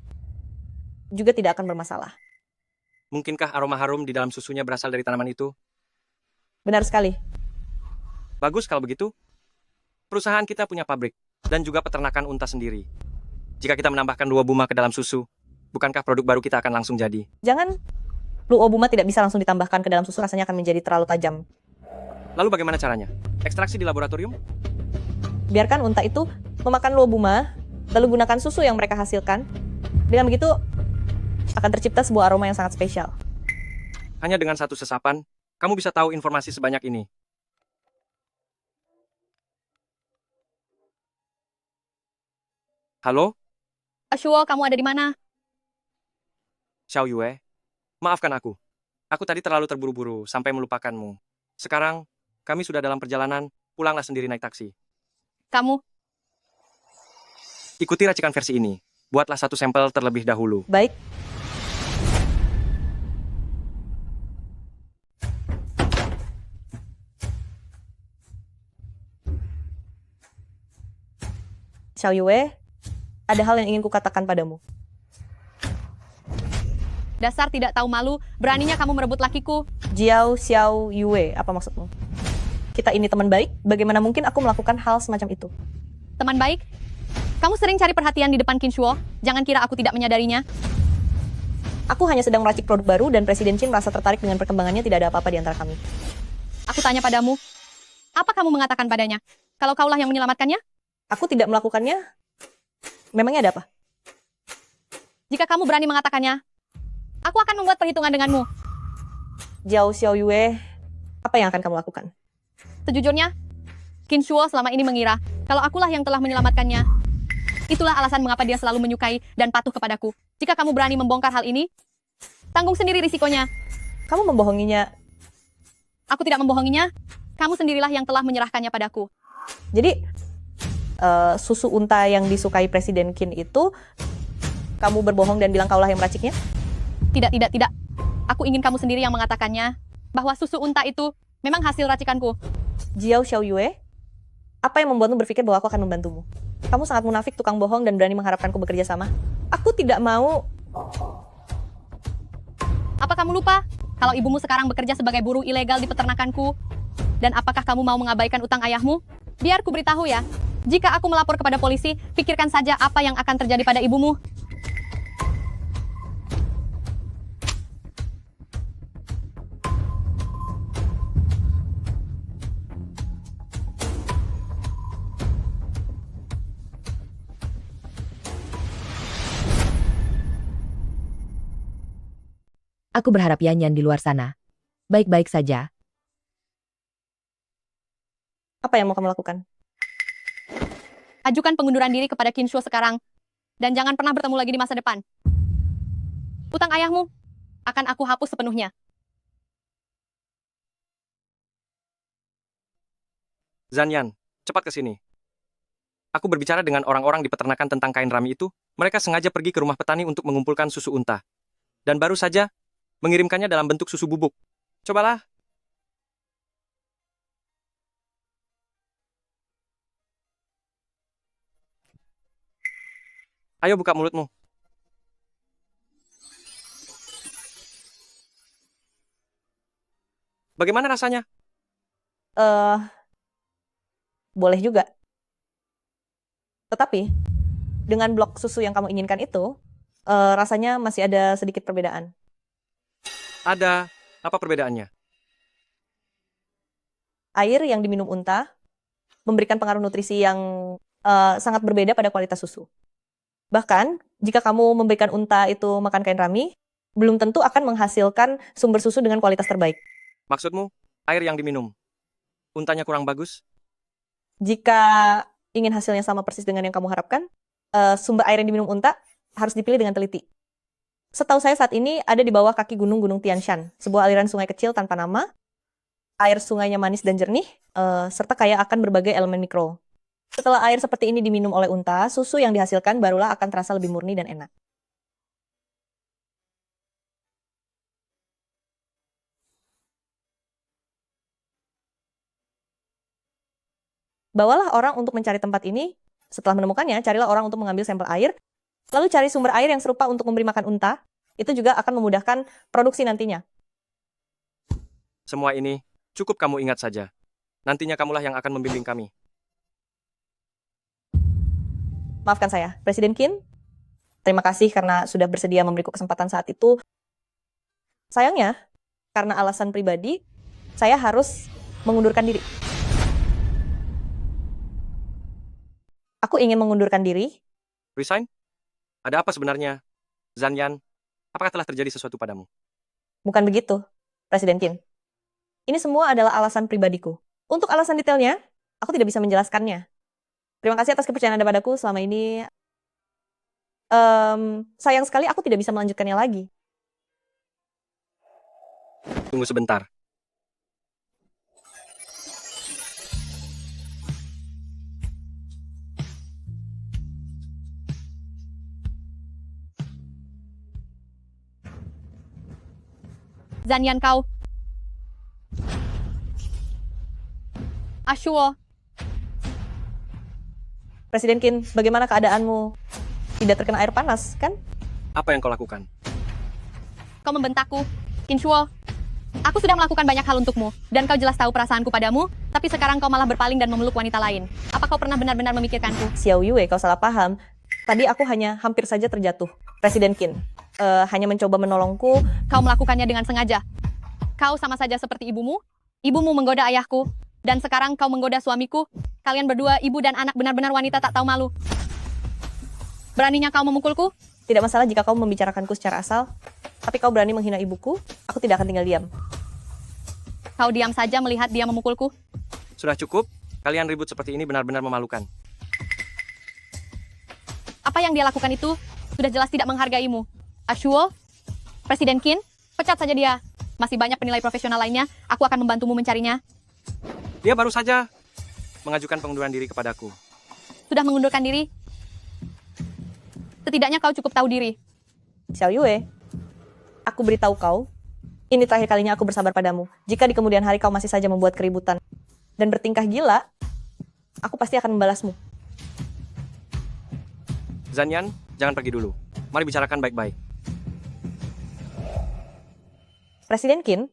juga tidak akan bermasalah. Mungkinkah aroma harum di dalam susunya berasal dari tanaman itu? Benar sekali. Bagus kalau begitu. Perusahaan kita punya pabrik dan juga peternakan unta sendiri. Jika kita menambahkan luobuma ke dalam susu, bukankah produk baru kita akan langsung jadi? Jangan, luobuma tidak bisa langsung ditambahkan ke dalam susu, rasanya akan menjadi terlalu tajam. Lalu bagaimana caranya? Ekstraksi di laboratorium? Biarkan unta itu memakan luobuma, lalu gunakan susu yang mereka hasilkan. Dengan begitu, akan tercipta sebuah aroma yang sangat spesial. Hanya dengan satu sesapan, kamu bisa tahu informasi sebanyak ini. Halo? Shuo, kamu ada di mana? Xiao Yue? Maafkan aku. Aku tadi terlalu terburu-buru sampai melupakanmu. Sekarang, kami sudah dalam perjalanan, pulanglah sendiri naik taksi. Kamu? Ikuti racikan versi ini. Buatlah satu sampel terlebih dahulu. Baik. Xiao Yue, ada hal yang ingin kukatakan padamu. Dasar tidak tahu malu, beraninya kamu merebut lakiku. Jiao Xiao Yue, apa maksudmu? Kita ini teman baik, bagaimana mungkin aku melakukan hal semacam itu? Teman baik? Kamu sering cari perhatian di depan Qin Shuo, jangan kira aku tidak menyadarinya. Aku hanya sedang meracik produk baru dan Presiden Qin merasa tertarik dengan perkembangannya, tidak ada apa-apa di antara kami. Aku tanya padamu, apa kamu mengatakan padanya? Kalau kaulah yang menyelamatkannya? Aku tidak melakukannya. Memangnya ada apa? Jika kamu berani mengatakannya, aku akan membuat perhitungan denganmu. Jiao Xiao Yue, apa yang akan kamu lakukan? Sejujurnya, Qin Shuo selama ini mengira kalau akulah yang telah menyelamatkannya. Itulah alasan mengapa dia selalu menyukai dan patuh kepadaku. Jika kamu berani membongkar hal ini, tanggung sendiri risikonya. Kamu membohonginya. Aku tidak membohonginya. Kamu sendirilah yang telah menyerahkannya padaku. Jadi, susu unta yang disukai Presiden Qin itu, kamu berbohong dan bilang kaulah yang meraciknya? Tidak. Aku ingin kamu sendiri yang mengatakannya, bahwa susu unta itu memang hasil racikanku. Jiao Xiao Yue, apa yang membuatmu berpikir bahwa aku akan membantumu? Kamu sangat munafik, tukang bohong, dan berani mengharapkanku bekerja sama. Aku tidak mau. Apa kamu lupa kalau ibumu sekarang bekerja sebagai buruh ilegal di peternakanku? Dan apakah kamu mau mengabaikan utang ayahmu? Biar ku beritahu ya. Jika aku melapor kepada polisi, pikirkan saja apa yang akan terjadi pada ibumu. Aku berharap Yanyan di luar sana baik-baik saja. Apa yang mau kamu lakukan? Ajukan pengunduran diri kepada Kinshuo sekarang. Dan jangan pernah bertemu lagi di masa depan. Utang ayahmu akan aku hapus sepenuhnya. Zanyan, cepat ke sini. Aku berbicara dengan orang-orang di peternakan tentang kain rami itu. Mereka sengaja pergi ke rumah petani untuk mengumpulkan susu unta. Dan baru saja mengirimkannya dalam bentuk susu bubuk. Cobalah. Ayo buka mulutmu. Bagaimana rasanya? Eh, boleh juga. Tetapi, dengan blok susu yang kamu inginkan itu, rasanya masih ada sedikit perbedaan. Ada. Apa perbedaannya? Air yang diminum unta memberikan pengaruh nutrisi yang sangat berbeda pada kualitas susu. Bahkan, jika kamu memberikan unta itu makan kain rami, belum tentu akan menghasilkan sumber susu dengan kualitas terbaik. Maksudmu, air yang diminum. Untanya kurang bagus? Jika ingin hasilnya sama persis dengan yang kamu harapkan, sumber air yang diminum unta harus dipilih dengan teliti. Setahu saya saat ini ada di bawah kaki gunung Tian Shan, sebuah aliran sungai kecil tanpa nama. Air sungainya manis dan jernih, serta kaya akan berbagai elemen mikro. Setelah air seperti ini diminum oleh unta, susu yang dihasilkan barulah akan terasa lebih murni dan enak. Bawalah orang untuk mencari tempat ini. Setelah menemukannya, carilah orang untuk mengambil sampel air. Lalu cari sumber air yang serupa untuk memberi makan unta. Itu juga akan memudahkan produksi nantinya. Semua ini cukup kamu ingat saja. Nantinya kamulah yang akan membimbing kami. Maafkan saya, Presiden Qin. Terima kasih karena sudah bersedia memberiku kesempatan saat itu. Sayangnya, karena alasan pribadi, saya harus mengundurkan diri. Aku ingin mengundurkan diri. Resign? Ada apa sebenarnya? Zanyan, apakah telah terjadi sesuatu padamu? Bukan begitu, Presiden Qin. Ini semua adalah alasan pribadiku. Untuk alasan detailnya, aku tidak bisa menjelaskannya. Terima kasih atas kepercayaan Anda padaku selama ini. Sayang sekali aku tidak bisa melanjutkannya lagi. Tunggu sebentar. Zanyan kau. Ashuo, Presiden Qin, bagaimana keadaanmu? Tidak terkena air panas, kan? Apa yang kau lakukan? kau membentakku. Kinshuo, aku sudah melakukan banyak hal untukmu, dan kau jelas tahu perasaanku padamu, tapi sekarang kau malah berpaling dan memeluk wanita lain. Apa kau pernah benar-benar memikirkanku? Xiao Yue, kau salah paham. Tadi aku hanya hampir saja terjatuh. Presiden Qin hanya mencoba menolongku. Kau melakukannya dengan sengaja. Kau sama saja seperti ibumu. Ibumu menggoda ayahku, dan sekarang kau menggoda suamiku. Kalian berdua, ibu dan anak, benar-benar wanita tak tahu malu. Beraninya kau memukulku? Tidak masalah jika kau membicarakanku secara asal, tapi kau berani menghina ibuku, aku tidak akan tinggal diam. Kau diam saja melihat dia memukulku? Sudah cukup? Kalian ribut seperti ini benar-benar memalukan. Apa yang dia lakukan itu sudah jelas tidak menghargaimu. Ashuo, Presiden Qin, pecat saja dia. Masih banyak penilai profesional lainnya, aku akan membantumu mencarinya. Dia baru saja mengajukan pengunduran diri kepadaku. Sudah mengundurkan diri? Setidaknya kau cukup tahu diri. Xiao Yue, aku beritahu kau, ini terakhir kalinya aku bersabar padamu. Jika di kemudian hari kau masih saja membuat keributan dan bertingkah gila, aku pasti akan membalasmu. Zanyan, jangan pergi dulu. Mari bicarakan baik-baik. Presiden Qin,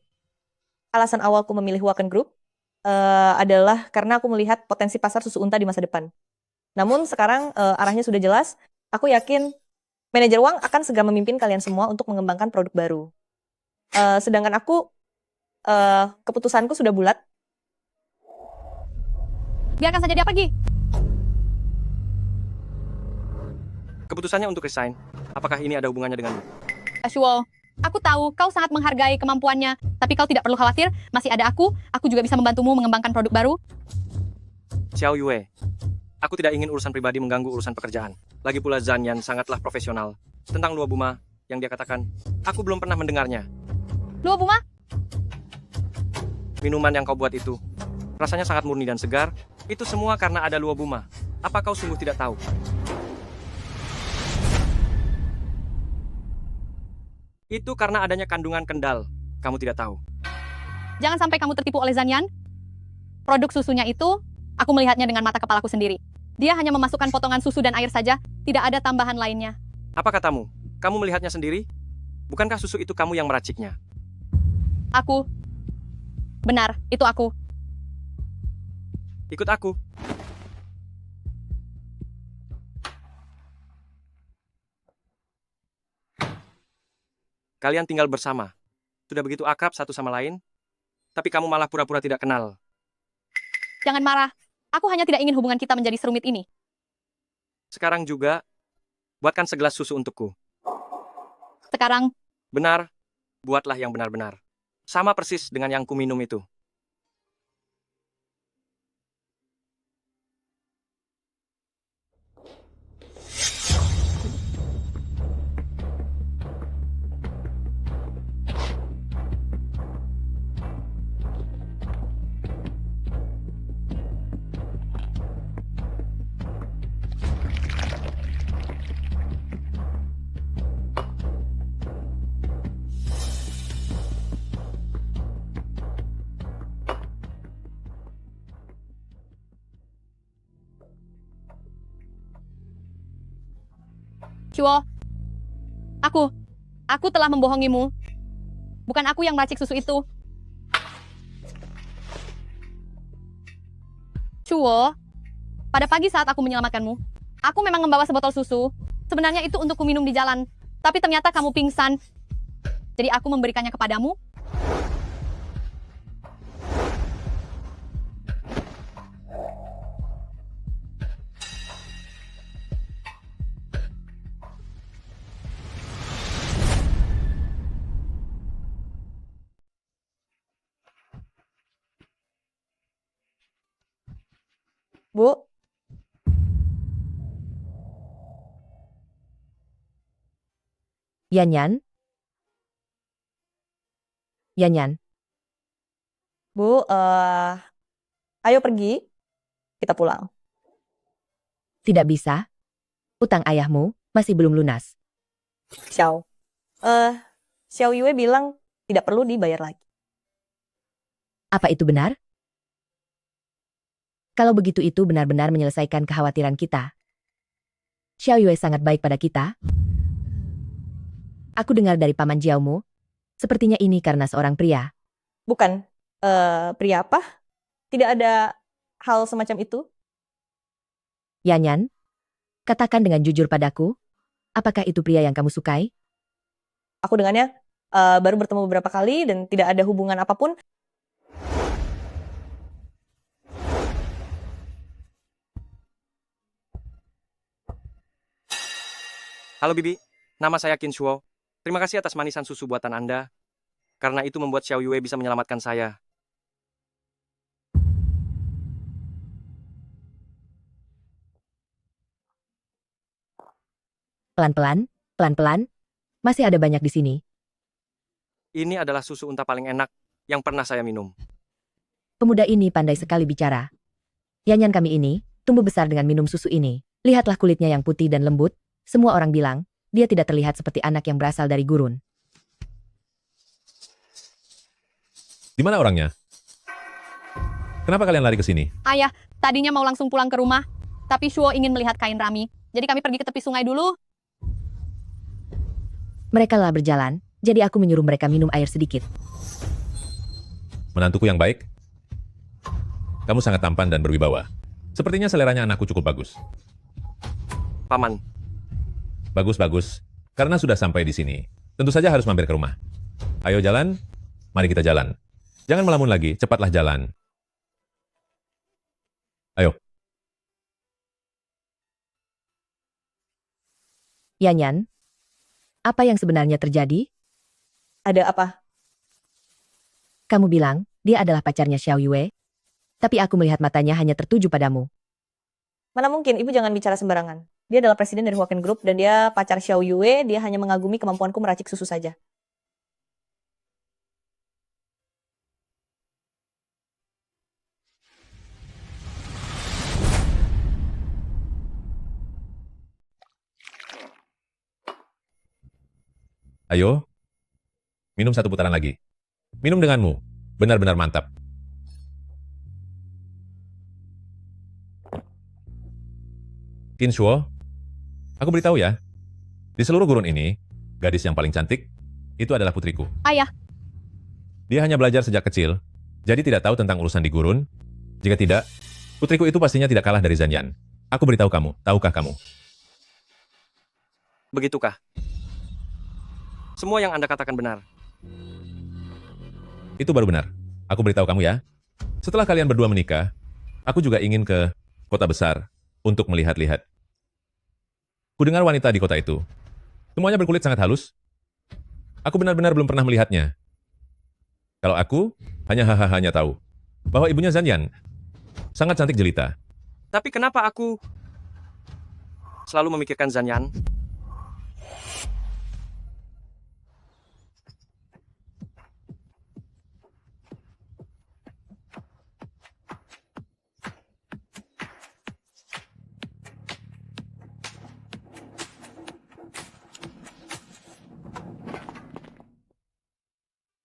alasan awalku memilih Waken Group adalah karena aku melihat potensi pasar susu unta di masa depan. Namun sekarang arahnya sudah jelas. Aku yakin manajer Wang akan segera memimpin kalian semua untuk mengembangkan produk baru. Sedangkan aku, keputusanku sudah bulat. Biarkan saja dia pergi. Keputusannya untuk resign. Apakah ini ada hubungannya denganmu? Shuo, aku tahu kau sangat menghargai kemampuannya, tapi kau tidak perlu khawatir, masih ada aku juga bisa membantumu mengembangkan produk baru. Xiao Yue, aku tidak ingin urusan pribadi mengganggu urusan pekerjaan. Lagi pula Zhan Yan sangatlah profesional. Tentang Luo Buma yang dia katakan, aku belum pernah mendengarnya. Luo Buma? Minuman yang kau buat itu, rasanya sangat murni dan segar. Itu semua karena ada Luo Buma. Apa kau sungguh tidak tahu? Itu karena adanya kandungan kendal. Kamu tidak tahu. Jangan sampai kamu tertipu oleh Zhan Yan. Produk susunya itu, aku melihatnya dengan mata kepalaku sendiri. Dia hanya memasukkan potongan susu dan air saja, tidak ada tambahan lainnya. Apa katamu? Kamu melihatnya sendiri? Bukankah susu itu kamu yang meraciknya? Aku. Benar, itu aku. Ikut aku. Kalian tinggal bersama. Sudah begitu akrab satu sama lain, tapi kamu malah pura-pura tidak kenal. Jangan marah. Aku hanya tidak ingin hubungan kita menjadi serumit ini. Sekarang juga, buatkan segelas susu untukku. Sekarang, Benar, buatlah yang benar-benar. Sama persis dengan yang kuminum itu. Shuo. Aku telah membohongimu. Bukan aku yang meracik susu itu. Shuo, pada pagi saat aku menyelamatkanmu, aku memang membawa sebotol susu. Sebenarnya itu untuk kuminum di jalan. Tapi ternyata kamu pingsan. Jadi aku memberikannya kepadamu. Bu, Yan Yan? Yan Yan, Bu, ayo pergi. Kita pulang. tidak bisa. Utang ayahmu masih belum lunas. Xiao. Xiao Yue bilang tidak perlu dibayar lagi. Apa itu benar? Kalau begitu itu benar-benar menyelesaikan kekhawatiran kita. Xiao Yue sangat baik pada kita. Aku dengar dari paman Jiaomu, sepertinya ini karena seorang pria. Bukan. Pria apa? Tidak ada hal semacam itu. Yan Yan, katakan dengan jujur padaku, apakah itu pria yang kamu sukai? Aku dengannya baru bertemu beberapa kali dan tidak ada hubungan apapun. Halo Bibi, nama saya Qin Shuo. Terima kasih atas manisan susu buatan Anda. Karena itu membuat Xiao Yue bisa menyelamatkan saya. Pelan-pelan, pelan-pelan. Masih ada banyak di sini. Ini adalah susu unta paling enak yang pernah saya minum. Pemuda ini pandai sekali bicara. Yan Yan kami ini, tumbuh besar dengan minum susu ini. Lihatlah kulitnya yang putih dan lembut. Semua orang bilang, dia tidak terlihat seperti anak yang berasal dari gurun. Di mana orangnya? Kenapa kalian lari ke sini? Ayah, tadinya mau langsung pulang ke rumah. Tapi Shuo ingin melihat kain rami. Jadi kami pergi ke tepi sungai dulu. Mereka lelah berjalan, jadi aku menyuruh mereka minum air sedikit. Menantuku yang baik? kamu sangat tampan dan berwibawa. Sepertinya seleranya anakku cukup bagus. Paman, Bagus-bagus. Karena sudah sampai di sini, tentu saja harus mampir ke rumah. Ayo jalan, mari kita jalan. Jangan melamun lagi, cepatlah jalan. Ayo. Yanyan, apa yang sebenarnya terjadi? Ada apa? Kamu bilang, dia adalah pacarnya Xiao Yue. Tapi aku melihat matanya hanya tertuju padamu. Mana mungkin, ibu jangan bicara sembarangan. Dia adalah presiden dari Huaken Group dan dia pacar Xiao Yue, dia hanya mengagumi kemampuanku meracik susu saja. Ayo. Minum satu putaran lagi. Minum denganmu. Benar-benar mantap. Qin Shuo, aku beritahu ya. Di seluruh gurun ini, gadis yang paling cantik, itu adalah putriku. Ayah, Dia hanya belajar sejak kecil, jadi tidak tahu tentang urusan di gurun. Jika tidak, putriku itu pastinya tidak kalah dari Zanyan. Aku beritahu kamu, tahukah kamu? begitukah? Semua yang Anda katakan benar. Itu baru benar. Aku beritahu kamu ya. Setelah kalian berdua menikah, aku juga ingin ke kota besar untuk melihat-lihat. Kudengar wanita di kota itu. Semuanya berkulit sangat halus. Aku benar-benar belum pernah melihatnya. Kalau aku, hanya tahu bahwa ibunya Zanyan sangat cantik jelita. Tapi kenapa aku selalu memikirkan Zanyan?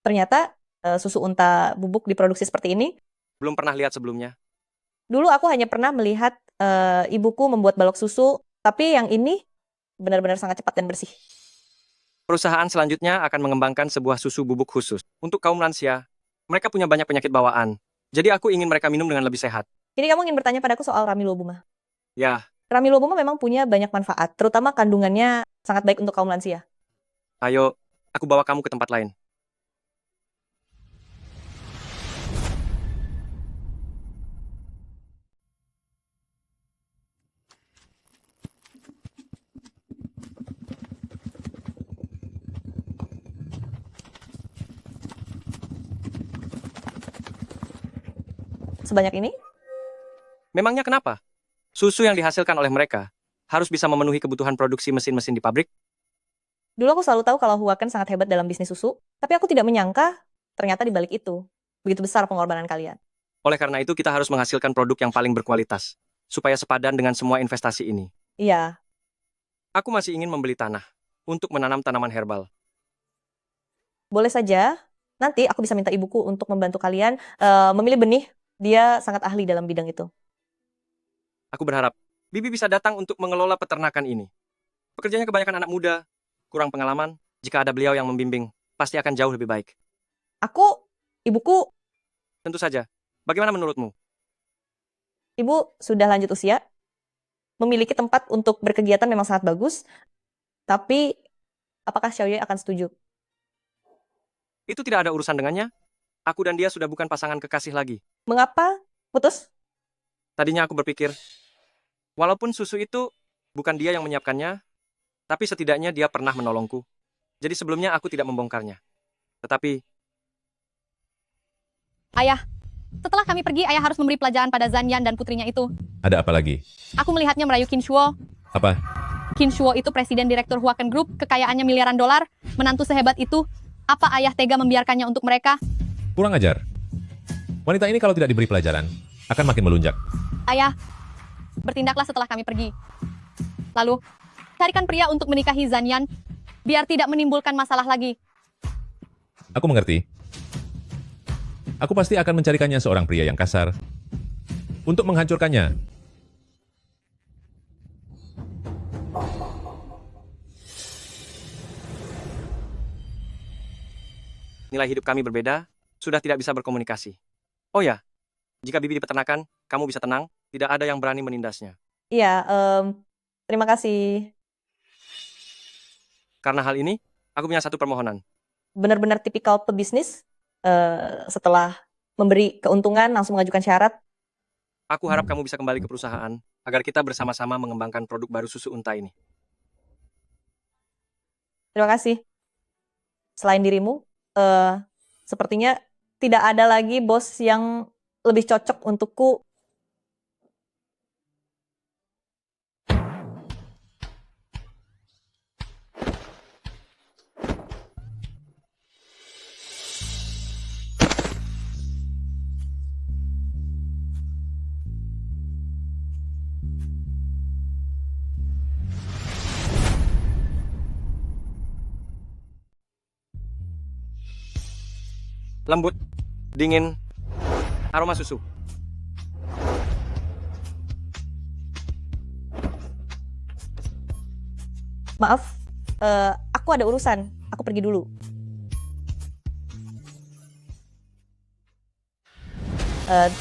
Ternyata susu unta bubuk diproduksi seperti ini. Belum pernah lihat sebelumnya. Dulu aku hanya pernah melihat ibuku membuat balok susu, tapi yang ini benar-benar sangat cepat dan bersih. Perusahaan selanjutnya akan mengembangkan sebuah susu bubuk khusus. Untuk kaum lansia, mereka punya banyak penyakit bawaan. Jadi aku ingin mereka minum dengan lebih sehat. Ini kamu ingin bertanya padaku soal Ramilobuma. Ya, Ramilobuma memang punya banyak manfaat, terutama kandungannya sangat baik untuk kaum lansia. ayo, aku bawa kamu ke tempat lain. Sebanyak ini? Memangnya kenapa? Susu yang dihasilkan oleh mereka harus bisa memenuhi kebutuhan produksi mesin-mesin di pabrik? Dulu aku selalu tahu kalau Huaken sangat hebat dalam bisnis susu, tapi aku tidak menyangka ternyata di balik itu begitu besar pengorbanan kalian. Oleh karena itu kita harus menghasilkan produk yang paling berkualitas, supaya sepadan dengan semua investasi ini. Iya, Aku masih ingin membeli tanah untuk menanam tanaman herbal. boleh saja. Nanti aku bisa minta ibuku untuk membantu kalian memilih benih. Dia sangat ahli dalam bidang itu. Aku berharap Bibi bisa datang untuk mengelola peternakan ini. Pekerjanya kebanyakan anak muda, kurang pengalaman. Jika ada beliau yang membimbing, pasti akan jauh lebih baik. Ibuku, Tentu saja. Bagaimana menurutmu? ibu sudah lanjut usia, memiliki tempat untuk berkegiatan memang sangat bagus, tapi apakah Xiao Yue akan setuju? Itu tidak ada urusan dengannya. Aku dan dia sudah bukan pasangan kekasih lagi. Mengapa putus? Tadinya aku berpikir, walaupun susu itu bukan dia yang menyiapkannya, tapi setidaknya dia pernah menolongku. Jadi sebelumnya aku tidak membongkarnya. Tetapi, ayah. Setelah kami pergi, ayah harus memberi pelajaran pada Zanyan dan putrinya itu. Ada apa lagi? Aku melihatnya merayu Qin Shuo. Apa? Qin Shuo itu presiden direktur Huaken Group, kekayaannya miliaran dolar, menantu sehebat itu. Apa ayah tega membiarkannya untuk mereka? Kurang ajar. Wanita ini kalau tidak diberi pelajaran, akan makin melunjak. Ayah, bertindaklah setelah kami pergi. Lalu, carikan pria untuk menikahi Zanyan, biar tidak menimbulkan masalah lagi. Aku mengerti. Aku pasti akan mencarikannya seorang pria yang kasar untuk menghancurkannya. nilai hidup kami berbeda, sudah tidak bisa berkomunikasi. Oh ya, Jika bibi di peternakan, kamu bisa tenang, tidak ada yang berani menindasnya. Iya, terima kasih. Karena hal ini, aku punya satu permohonan. Benar-benar tipikal pebisnis, setelah memberi keuntungan langsung mengajukan syarat. Aku harap kamu bisa kembali ke perusahaan, agar kita bersama-sama mengembangkan produk baru susu unta ini. Terima kasih. Selain dirimu, sepertinya tidak ada lagi bos yang lebih cocok untukku. Lembut, dingin, aroma susu. Maaf, aku ada urusan. Aku pergi dulu.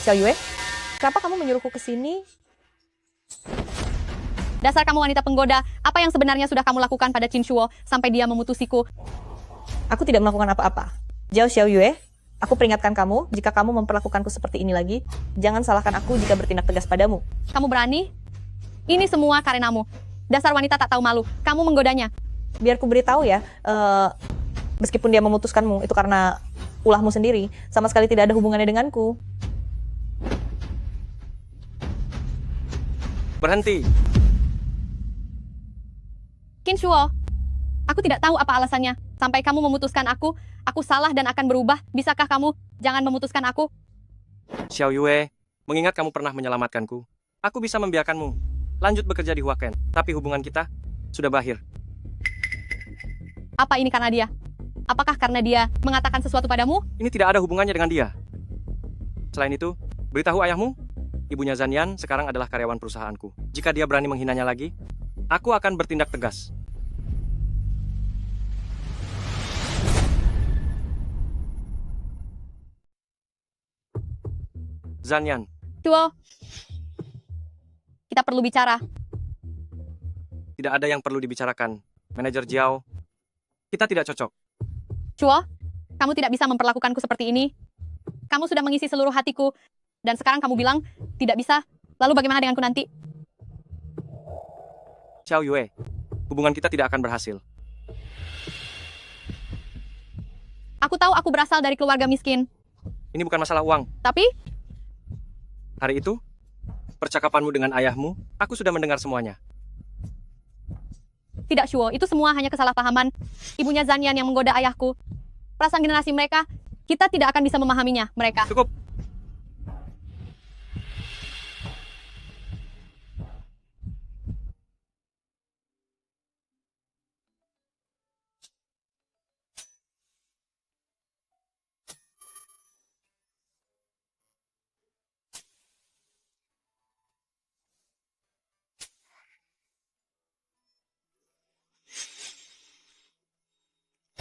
Xiao Yue, kenapa kamu menyuruhku ke sini? Dasar kamu wanita penggoda, apa yang sebenarnya sudah kamu lakukan pada Qin Shuo sampai dia memutusiku? Aku tidak melakukan apa-apa. Jauh Xiao Yue, aku peringatkan kamu, jika kamu memperlakukanku seperti ini lagi, jangan salahkan aku jika bertindak tegas padamu. Kamu berani? Ini semua karenamu. Dasar wanita tak tahu malu, kamu menggodanya. Biar ku beritahu ya, meskipun dia memutuskanmu, itu karena ulahmu sendiri, sama sekali tidak ada hubungannya denganku. Berhenti. Qin Shuo, aku tidak tahu apa alasannya. Sampai kamu memutuskan aku salah dan akan berubah. Bisakah kamu jangan memutuskan aku? Xiao Yue, mengingat kamu pernah menyelamatkanku, aku bisa membiarkanmu lanjut bekerja di Huaken, tapi hubungan kita sudah berakhir. Apa ini karena dia? Apakah karena dia mengatakan sesuatu padamu? Ini tidak ada hubungannya dengan dia. Selain itu, beritahu ayahmu, ibunya Zanyan sekarang adalah karyawan perusahaanku. Jika dia berani menghinanya lagi, aku akan bertindak tegas. Zanyan, Shuo, kita perlu bicara. tidak ada yang perlu dibicarakan. Manajer Jiao, kita tidak cocok. Shuo, kamu tidak bisa memperlakukanku seperti ini. Kamu sudah mengisi seluruh hatiku, dan sekarang kamu bilang tidak bisa. Lalu bagaimana denganku nanti? Xiao Yue, hubungan kita tidak akan berhasil. Aku tahu aku berasal dari keluarga miskin. Ini bukan masalah uang. Tapi, Hari itu, percakapanmu dengan ayahmu, aku sudah mendengar semuanya. tidak Shuo, itu semua hanya kesalahpahaman. Ibunya Zanyan yang menggoda ayahku. Perasaan generasi mereka, kita tidak akan bisa memahaminya, mereka. Cukup.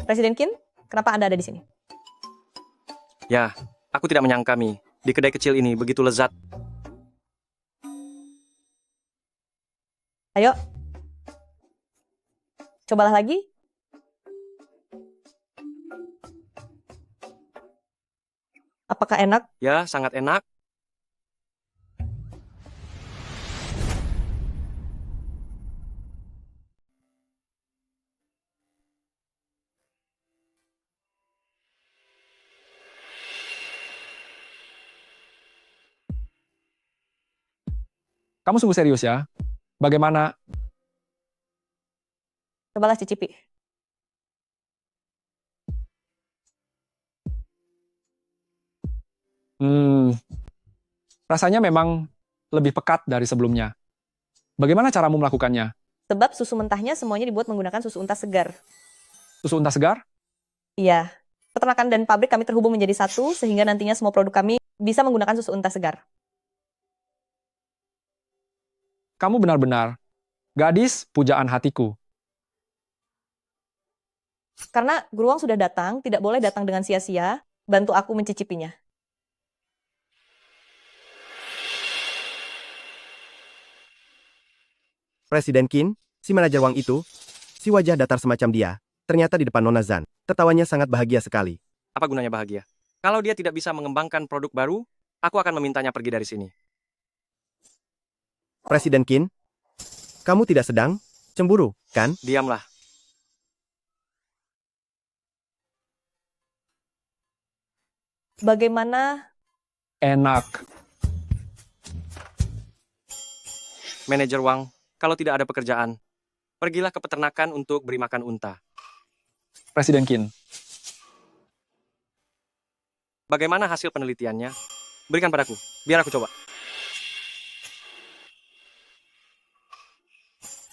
Presiden Qin, kenapa Anda ada di sini? Ya, aku tidak menyangka, Mi. Di kedai kecil ini begitu lezat. Ayo. Cobalah lagi. Apakah enak? Ya, sangat enak. Kamu sungguh serius ya? Bagaimana? Cobalah cicipi. Rasanya memang lebih pekat dari sebelumnya. Bagaimana caramu melakukannya? Sebab susu mentahnya semuanya dibuat menggunakan susu unta segar. Susu unta segar? Iya. Peternakan dan pabrik kami terhubung menjadi satu, sehingga nantinya semua produk kami bisa menggunakan susu unta segar. Kamu benar-benar gadis pujaan hatiku. Karena Guruang sudah datang, tidak boleh datang dengan sia-sia, bantu aku mencicipinya. Presiden Qin, si manajer Wang itu, si wajah datar semacam dia, ternyata di depan Nona Zan, tertawanya sangat bahagia sekali. Apa gunanya bahagia? Kalau dia tidak bisa mengembangkan produk baru, aku akan memintanya pergi dari sini. Presiden Qin, kamu tidak sedang cemburu, kan? Diamlah. Bagaimana Enak. Manajer Wang, kalau tidak ada pekerjaan, pergilah ke peternakan untuk beri makan unta. Presiden Qin, Bagaimana hasil penelitiannya? Berikan padaku, biar aku coba.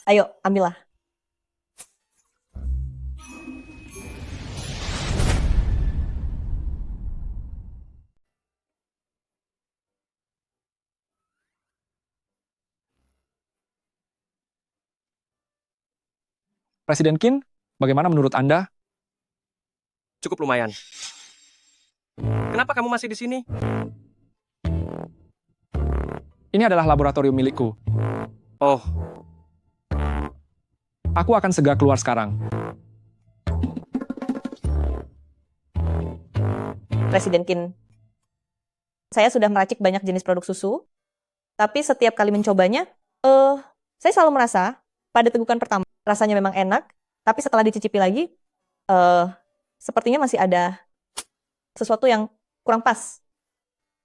Ayo, ambillah. Presiden Qin, bagaimana menurut Anda? Cukup lumayan. Kenapa kamu masih di sini? Ini adalah laboratorium milikku. Oh, Aku akan segera keluar sekarang. Presiden Qin, saya sudah meracik banyak jenis produk susu, tapi setiap kali mencobanya, saya selalu merasa pada tegukan pertama rasanya memang enak, tapi setelah dicicipi lagi, sepertinya masih ada sesuatu yang kurang pas.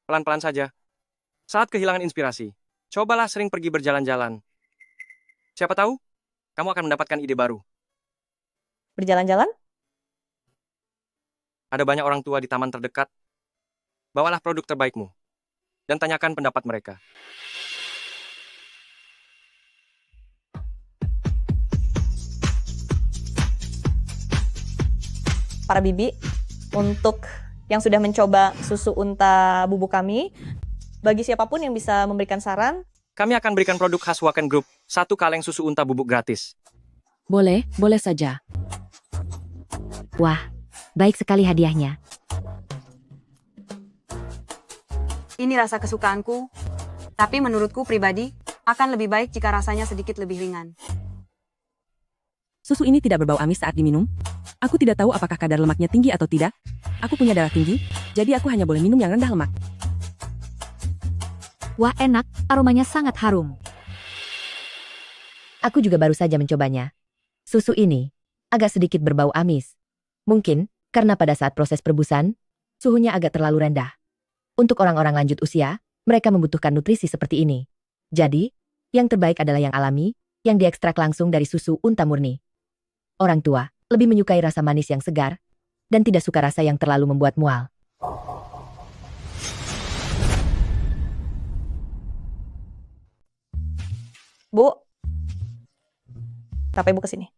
pelan-pelan saja. Saat kehilangan inspirasi, cobalah sering pergi berjalan-jalan. Siapa tahu, kamu akan mendapatkan ide baru. Berjalan-jalan? Ada banyak orang tua di taman terdekat. Bawalah produk terbaikmu dan tanyakan pendapat mereka. Para bibi, untuk yang sudah mencoba susu unta bubuk kami, bagi siapapun yang bisa memberikan saran, Kami akan berikan produk khas Waken Group, 1 kaleng susu unta bubuk gratis. Boleh saja. Wah, baik sekali hadiahnya. Ini rasa kesukaanku, tapi menurutku pribadi, akan lebih baik jika rasanya sedikit lebih ringan. Susu ini tidak berbau amis saat diminum. Aku tidak tahu apakah kadar lemaknya tinggi atau tidak. Aku punya darah tinggi, jadi aku hanya boleh minum yang rendah lemak. Wah, enak, aromanya sangat harum. Aku juga baru saja mencobanya. Susu ini agak sedikit berbau amis. Mungkin karena pada saat proses perebusan, suhunya agak terlalu rendah. Untuk orang-orang lanjut usia, mereka membutuhkan nutrisi seperti ini. Jadi, yang terbaik adalah yang alami, yang diekstrak langsung dari susu unta murni. Orang tua lebih menyukai rasa manis yang segar, dan tidak suka rasa yang terlalu membuat mual. Bu, kenapa ibu kesini?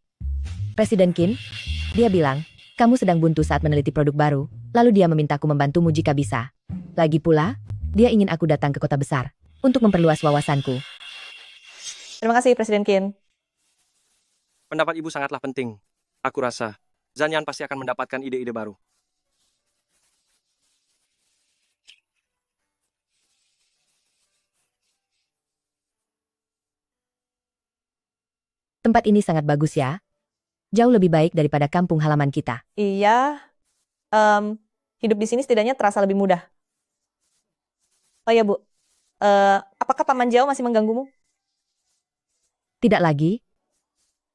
Presiden Qin, dia bilang, kamu sedang buntu saat meneliti produk baru, lalu dia memintaku membantumu jika bisa. Lagi pula, dia ingin aku datang ke kota besar, untuk memperluas wawasanku. Terima kasih, Presiden Qin. Pendapat ibu sangatlah penting. Aku rasa, Zanyan pasti akan mendapatkan ide-ide baru. Tempat ini sangat bagus ya. Jauh lebih baik daripada kampung halaman kita. Iya, hidup di sini setidaknya terasa lebih mudah. Oh ya, Bu. Apakah Paman Jauh masih mengganggumu? Tidak lagi.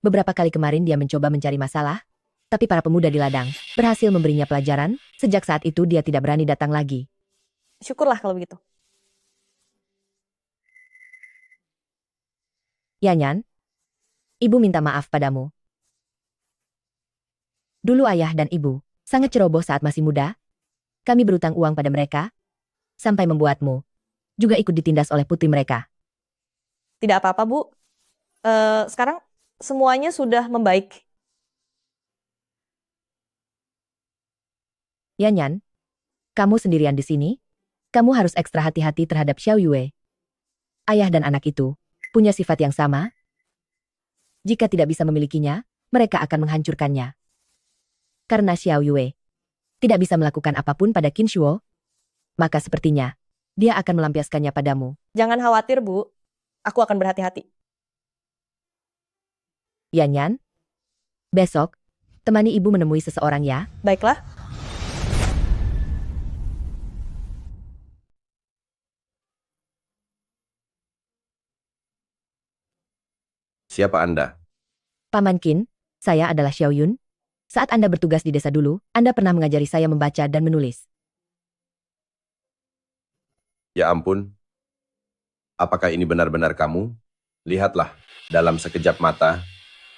Beberapa kali kemarin dia mencoba mencari masalah, tapi para pemuda di ladang berhasil memberinya pelajaran. Sejak saat itu dia tidak berani datang lagi. Syukurlah kalau begitu. Yanyan, ibu minta maaf padamu. Dulu ayah dan ibu sangat ceroboh saat masih muda. Kami berutang uang pada mereka, sampai membuatmu juga ikut ditindas oleh putri mereka. Tidak apa-apa, Bu. Sekarang semuanya sudah membaik. Yanyan, kamu sendirian di sini? Kamu harus ekstra hati-hati terhadap Xiao Yue. Ayah dan anak itu punya sifat yang sama. Jika tidak bisa memilikinya, mereka akan menghancurkannya. Karena Xiao Yue tidak bisa melakukan apapun pada Qin Shuo, maka sepertinya dia akan melampiaskannya padamu. Jangan khawatir, Bu. Aku akan berhati-hati. Yanyan, besok, temani ibu menemui seseorang ya. Baiklah. Siapa Anda? Paman Qin, saya adalah Xiao Yun. Saat Anda bertugas di desa dulu, Anda pernah mengajari saya membaca dan menulis. Ya ampun. Apakah ini benar-benar kamu? Lihatlah, dalam sekejap mata,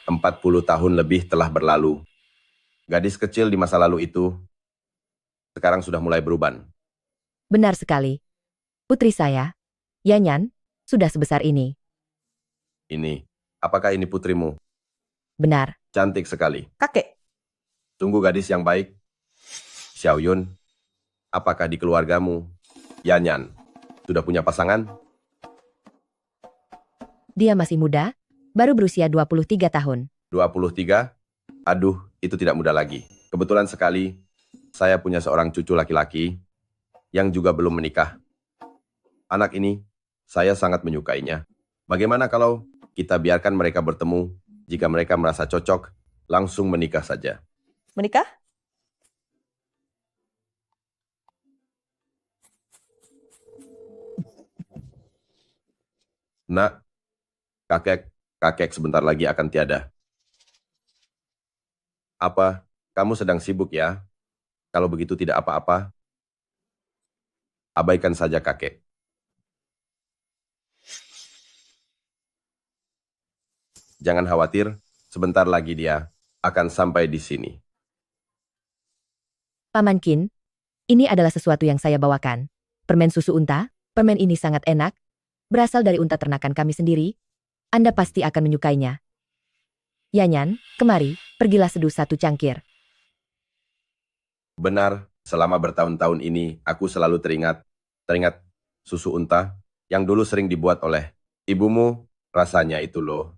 40 tahun lebih telah berlalu. Gadis kecil di masa lalu itu, sekarang sudah mulai berubah. Benar sekali. Putri saya, Yanyan, sudah sebesar ini. Ini, apakah ini putrimu? Benar. Cantik sekali. Kakek. Sungguh gadis yang baik. Xiao Yun, apakah di keluargamu, Yanyan, sudah punya pasangan? Dia masih muda, baru berusia 23 tahun. 23? Aduh, itu tidak mudah lagi. Kebetulan sekali, saya punya seorang cucu laki-laki yang juga belum menikah. Anak ini, saya sangat menyukainya. Bagaimana kalau kita biarkan mereka bertemu, jika mereka merasa cocok, langsung menikah saja. Menikah? Nak, kakek sebentar lagi akan tiada. Apa, kamu sedang sibuk ya? Kalau begitu tidak apa-apa. Abaikan saja kakek. Jangan khawatir, sebentar lagi dia akan sampai di sini. Paman Qin, ini adalah sesuatu yang saya bawakan. Permen susu unta, permen ini sangat enak. Berasal dari unta ternakan kami sendiri. Anda pasti akan menyukainya. Yanyan, kemari, pergilah seduh 1 cangkir. Benar, selama bertahun-tahun ini aku selalu teringat susu unta yang dulu sering dibuat oleh ibumu, rasanya itu loh.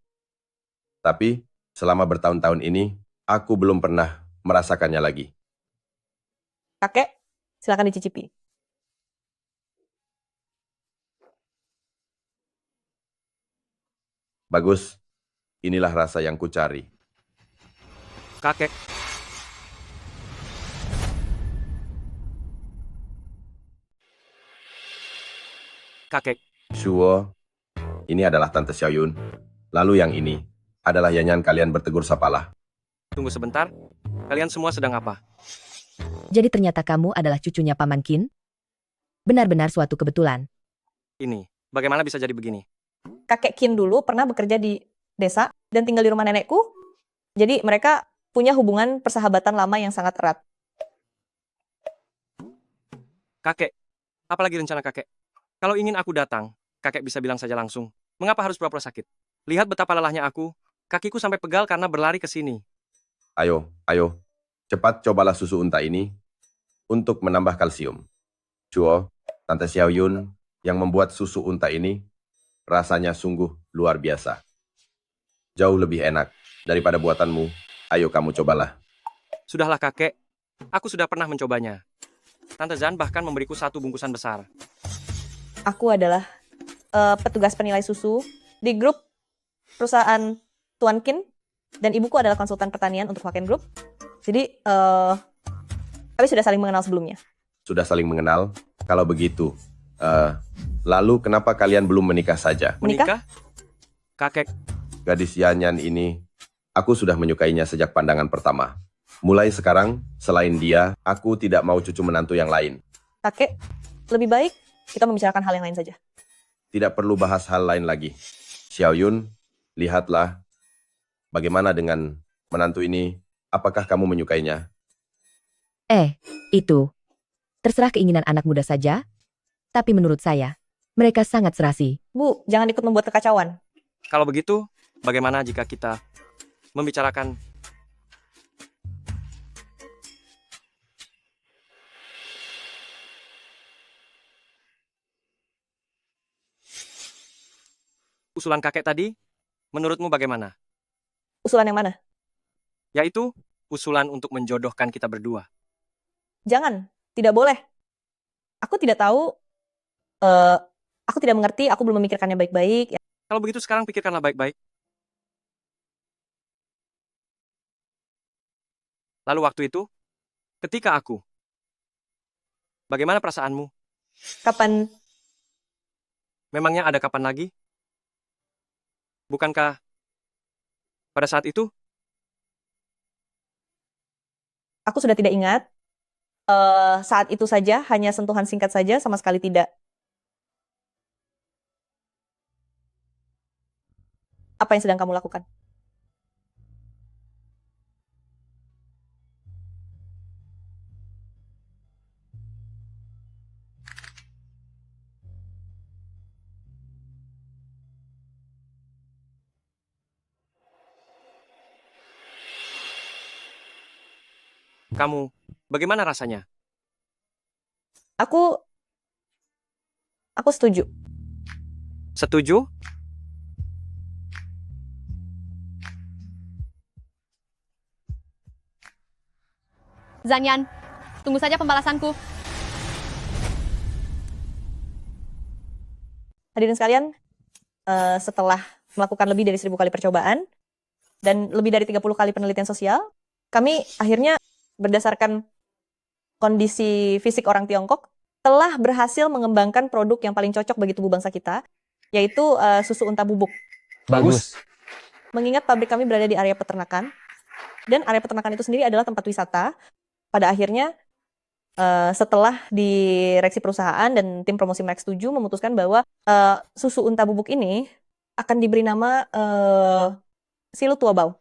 Tapi selama bertahun-tahun ini aku belum pernah merasakannya lagi. Kakek, silakan dicicipi. Bagus, inilah rasa yang kucari. Kakek, kakek, Shuo, ini adalah Tante Xiao Yun. Lalu yang ini adalah Yanyan, kalian bertegur sapalah. tunggu sebentar. Kalian semua sedang apa? Jadi ternyata kamu adalah cucunya Paman Qin? Benar-benar suatu kebetulan. Ini, bagaimana bisa jadi begini? Kakek Qin dulu pernah bekerja di desa dan tinggal di rumah nenekku. Jadi mereka punya hubungan persahabatan lama yang sangat erat. Kakek, apalagi rencana kakek? Kalau ingin aku datang, kakek bisa bilang saja langsung. Mengapa harus pura-pura sakit? Lihat betapa lelahnya aku. Kakiku sampai pegal karena berlari ke sini. Ayo, cepat cobalah susu unta ini untuk menambah kalsium. Shuo, Tante Xiao Yun yang membuat susu unta ini rasanya sungguh luar biasa. Jauh lebih enak daripada buatanmu. Ayo kamu cobalah. Sudahlah kakek, aku sudah pernah mencobanya. Tante Zan bahkan memberiku 1 bungkusan besar. Aku adalah petugas penilai susu di grup perusahaan Tuan Qin dan ibuku adalah konsultan pertanian untuk Hwaken Group. Jadi kami sudah saling mengenal sebelumnya. Sudah saling mengenal? Kalau begitu, lalu kenapa kalian belum menikah saja? Menikah? Kakek, Gadis Yanyan ini, aku sudah menyukainya sejak pandangan pertama. Mulai sekarang, selain dia, aku tidak mau cucu menantu yang lain. Kakek, lebih baik kita membicarakan hal yang lain saja. Tidak perlu bahas hal lain lagi. Xiao Yun, lihatlah. Bagaimana dengan menantu ini? Apakah kamu menyukainya? Itu. Terserah keinginan anak muda saja. Tapi menurut saya, mereka sangat serasi. Bu, jangan ikut membuat kekacauan. kalau begitu, bagaimana jika kita membicarakan usulan kakek tadi? Menurutmu bagaimana? Usulan yang mana? Yaitu, usulan untuk menjodohkan kita berdua. Jangan, tidak boleh. Aku tidak tahu, aku tidak mengerti, aku belum memikirkannya baik-baik. Kalau begitu sekarang pikirkanlah baik-baik. Lalu waktu itu, ketika aku, bagaimana perasaanmu? Kapan? Memangnya ada kapan lagi? Bukankah pada saat itu? Aku sudah tidak ingat. Saat itu saja, hanya sentuhan singkat saja, sama sekali tidak. Apa yang sedang kamu lakukan? Kamu, bagaimana rasanya? Aku setuju. Setuju? Zanyan, tunggu saja pembalasanku. Hadirin sekalian, setelah melakukan lebih dari 1000 kali percobaan dan lebih dari 30 kali penelitian sosial, kami akhirnya berdasarkan kondisi fisik orang Tiongkok telah berhasil mengembangkan produk yang paling cocok bagi tubuh bangsa kita, yaitu susu unta bubuk. Bagus. Mengingat pabrik kami berada di area peternakan, dan area peternakan itu sendiri adalah tempat wisata, pada akhirnya setelah direksi perusahaan dan tim promosi Max 7 memutuskan bahwa susu unta bubuk ini akan diberi nama Silu Tuobao.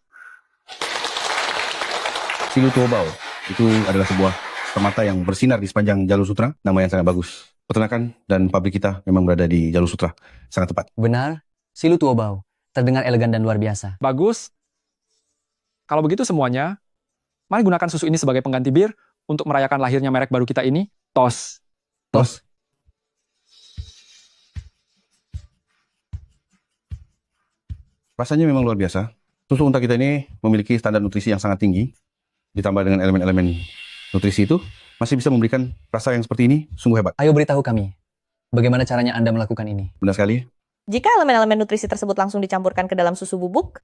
Silu Tuobao itu adalah sebuah permata yang bersinar di sepanjang jalur sutra, nama yang sangat bagus. Peternakan dan pabrik kita memang berada di jalur sutra, sangat tepat. Benar, Silu Tuobao. Terdengar elegan dan luar biasa. Bagus. Kalau begitu semuanya, mari gunakan susu ini sebagai pengganti bir untuk merayakan lahirnya merek baru kita ini, TOS. TOS. Rasanya memang luar biasa. Susu unta kita ini memiliki standar nutrisi yang sangat tinggi, ditambah dengan elemen-elemen nutrisi itu, masih bisa memberikan rasa yang seperti ini, sungguh hebat. Ayo beritahu kami, bagaimana caranya Anda melakukan ini? Benar sekali. Jika elemen-elemen nutrisi tersebut langsung dicampurkan ke dalam susu bubuk,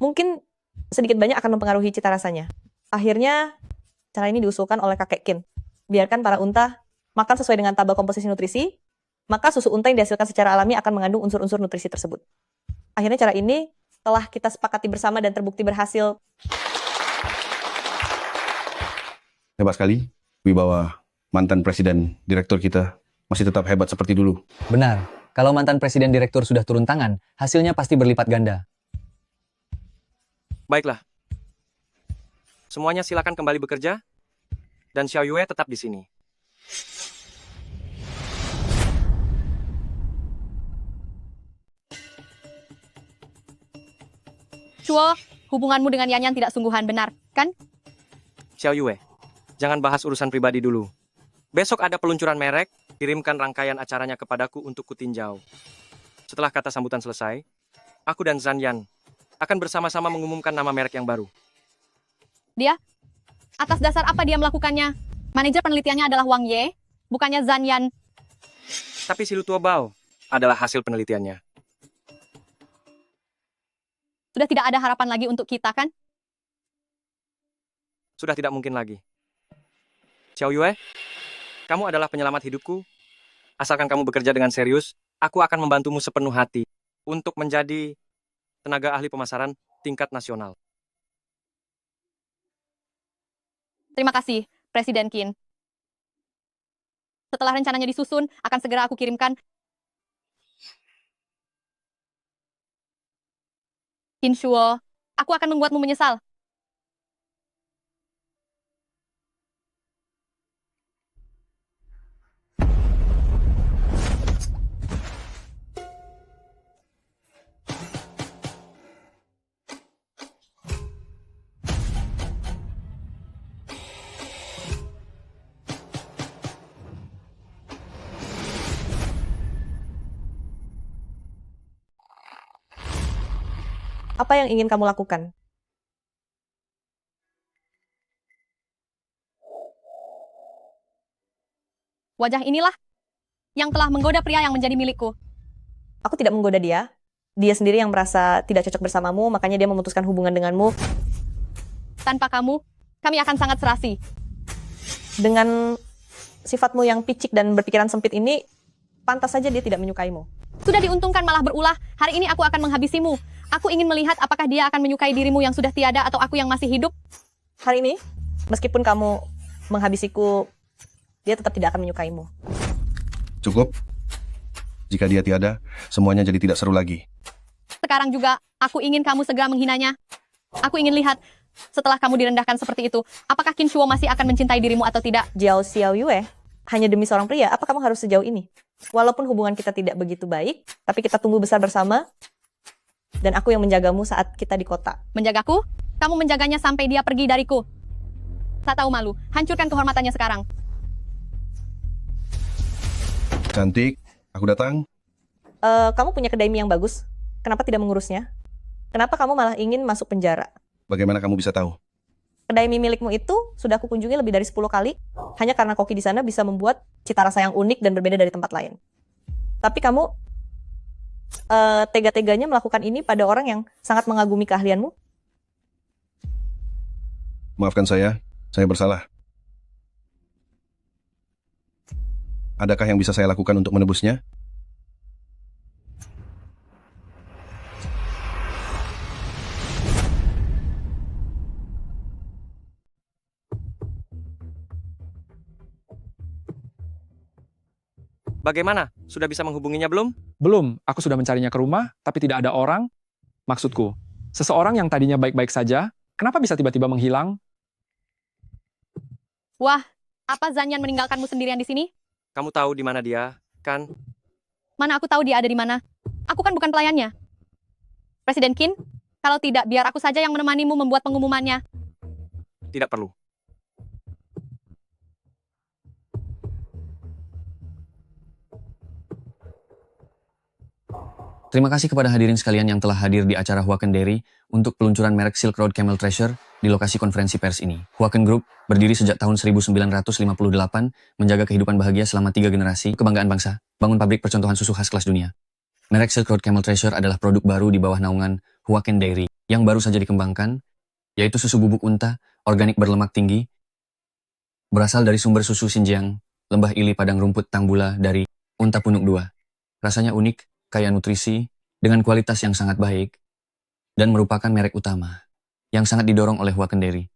mungkin sedikit banyak akan mempengaruhi cita rasanya. Akhirnya, cara ini diusulkan oleh kakek Qin. Biarkan para unta makan sesuai dengan tabel komposisi nutrisi, maka susu unta yang dihasilkan secara alami akan mengandung unsur-unsur nutrisi tersebut. Akhirnya cara ini telah kita sepakati bersama dan terbukti berhasil. Hebat sekali, wibawa mantan presiden direktur kita masih tetap hebat seperti dulu. Benar, kalau mantan presiden direktur sudah turun tangan, hasilnya pasti berlipat ganda. Baiklah. Semuanya silakan kembali bekerja, dan Xiao Yue tetap di sini. Shuo, hubunganmu dengan Yanyan tidak sungguhan, benar, kan? Xiao Yue, jangan bahas urusan pribadi dulu. Besok ada peluncuran merek, kirimkan rangkaian acaranya kepadaku untuk kutinjau. Setelah kata sambutan selesai, aku dan Zanyan akan bersama-sama mengumumkan nama merek yang baru. Dia? Atas dasar apa dia melakukannya? Manajer penelitiannya adalah Wang Ye, bukannya Zanyan. Tapi Silu Tuobao adalah hasil penelitiannya. Sudah tidak ada harapan lagi untuk kita, kan? Sudah tidak mungkin lagi. Xiao Yue, kamu adalah penyelamat hidupku. Asalkan kamu bekerja dengan serius, aku akan membantumu sepenuh hati untuk menjadi tenaga ahli pemasaran tingkat nasional. Terima kasih, Presiden Qin. Setelah rencananya disusun, akan segera aku kirimkan. Qin Shuo, aku akan membuatmu menyesal. Apa yang ingin kamu lakukan? Wajah inilah yang telah menggoda pria yang menjadi milikku. Aku tidak menggoda dia. Dia sendiri yang merasa tidak cocok bersamamu, makanya dia memutuskan hubungan denganmu. Tanpa kamu, kami akan sangat serasi. Dengan sifatmu yang picik dan berpikiran sempit ini, pantas saja dia tidak menyukaimu. Sudah diuntungkan malah berulah, hari ini aku akan menghabisimu. Aku ingin melihat apakah dia akan menyukai dirimu yang sudah tiada atau aku yang masih hidup. Hari ini, meskipun kamu menghabisiku, dia tetap tidak akan menyukaimu. Cukup. Jika dia tiada, semuanya jadi tidak seru lagi. Sekarang juga, aku ingin kamu segera menghinanya. Aku ingin lihat, setelah kamu direndahkan seperti itu, apakah Qin Shuo masih akan mencintai dirimu atau tidak? Jiao Xiao Yue, hanya demi seorang pria, apa kamu harus sejauh ini? Walaupun hubungan kita tidak begitu baik, tapi kita tumbuh besar bersama, dan aku yang menjagamu saat kita di kota. Menjagaku? Kamu menjaganya sampai dia pergi dariku. Tak tahu malu, hancurkan kehormatannya sekarang. Cantik, aku datang. Kamu punya kedai mie yang bagus. Kenapa tidak mengurusnya? Kenapa kamu malah ingin masuk penjara? Bagaimana kamu bisa tahu? Kedai mie milikmu itu sudah aku kunjungi lebih dari 10 kali, hanya karena koki di sana bisa membuat cita rasa yang unik dan berbeda dari tempat lain. Tapi kamu tega-teganya melakukan ini pada orang yang sangat mengagumi keahlianmu? Maafkan saya bersalah. Adakah yang bisa saya lakukan untuk menebusnya? Bagaimana? Sudah bisa menghubunginya belum? Belum, aku sudah mencarinya ke rumah, tapi tidak ada orang. Maksudku, seseorang yang tadinya baik-baik saja, kenapa bisa tiba-tiba menghilang? Wah, apa Zanyan meninggalkanmu sendirian di sini? Kamu tahu di mana dia, kan? Mana aku tahu dia ada di mana? Aku kan bukan pelayannya. Presiden Qin, kalau tidak, biar aku saja yang menemanimu membuat pengumumannya. Tidak perlu. Terima kasih kepada hadirin sekalian yang telah hadir di acara Huaken Dairy untuk peluncuran merek Silk Road Camel Treasure di lokasi konferensi pers ini. Huaken Group berdiri sejak tahun 1958, menjaga kehidupan bahagia selama 3 generasi, kebanggaan bangsa, bangun pabrik percontohan susu khas kelas dunia. Merek Silk Road Camel Treasure adalah produk baru di bawah naungan Huaken Dairy yang baru saja dikembangkan, yaitu susu bubuk unta, organik berlemak tinggi, berasal dari sumber susu Xinjiang, lembah Ili padang rumput Tangbula dari Unta Punuk 2. Rasanya unik, kaya nutrisi, dengan kualitas yang sangat baik, dan merupakan merek utama yang sangat didorong oleh Huaken Dairy.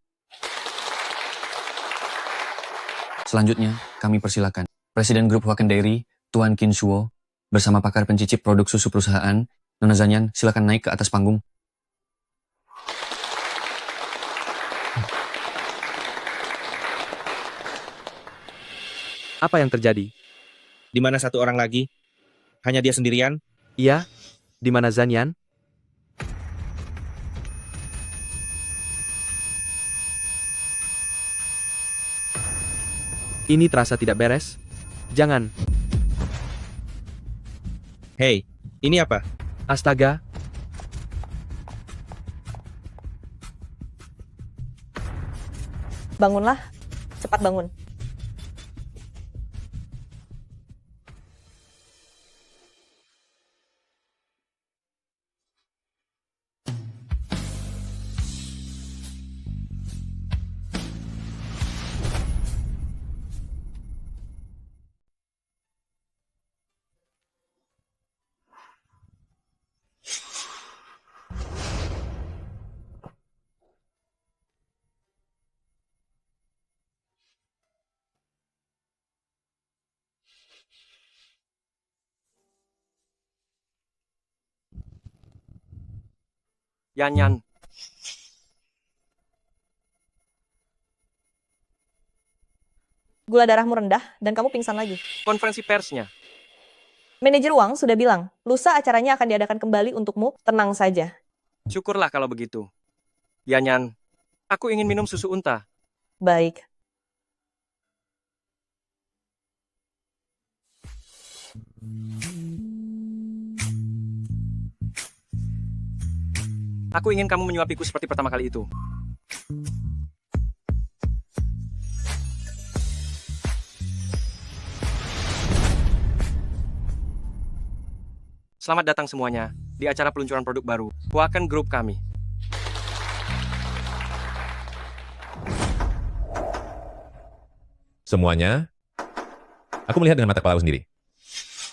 Selanjutnya, kami persilakan Presiden Grup Huaken Dairy, Tuan Qin Shuo, bersama pakar pencicip produk susu perusahaan, Nona Zanyan, silakan naik ke atas panggung. Apa yang terjadi? Di mana satu orang lagi? Hanya dia sendirian? Iya, di mana Zanyan? Ini terasa tidak beres. Jangan. Hei, ini apa? Astaga. Bangunlah, cepat bangun. Yan. Gula darahmu rendah dan kamu pingsan lagi. Konferensi persnya. Manajer uang sudah bilang, lusa acaranya akan diadakan kembali untukmu, tenang saja. Syukurlah kalau begitu. Yan, aku ingin minum susu unta. Baik. Aku ingin kamu menyuapiku seperti pertama kali itu. Selamat datang semuanya di acara peluncuran produk baru, Huaken Group kami. Semuanya, aku melihat dengan mata kepala sendiri.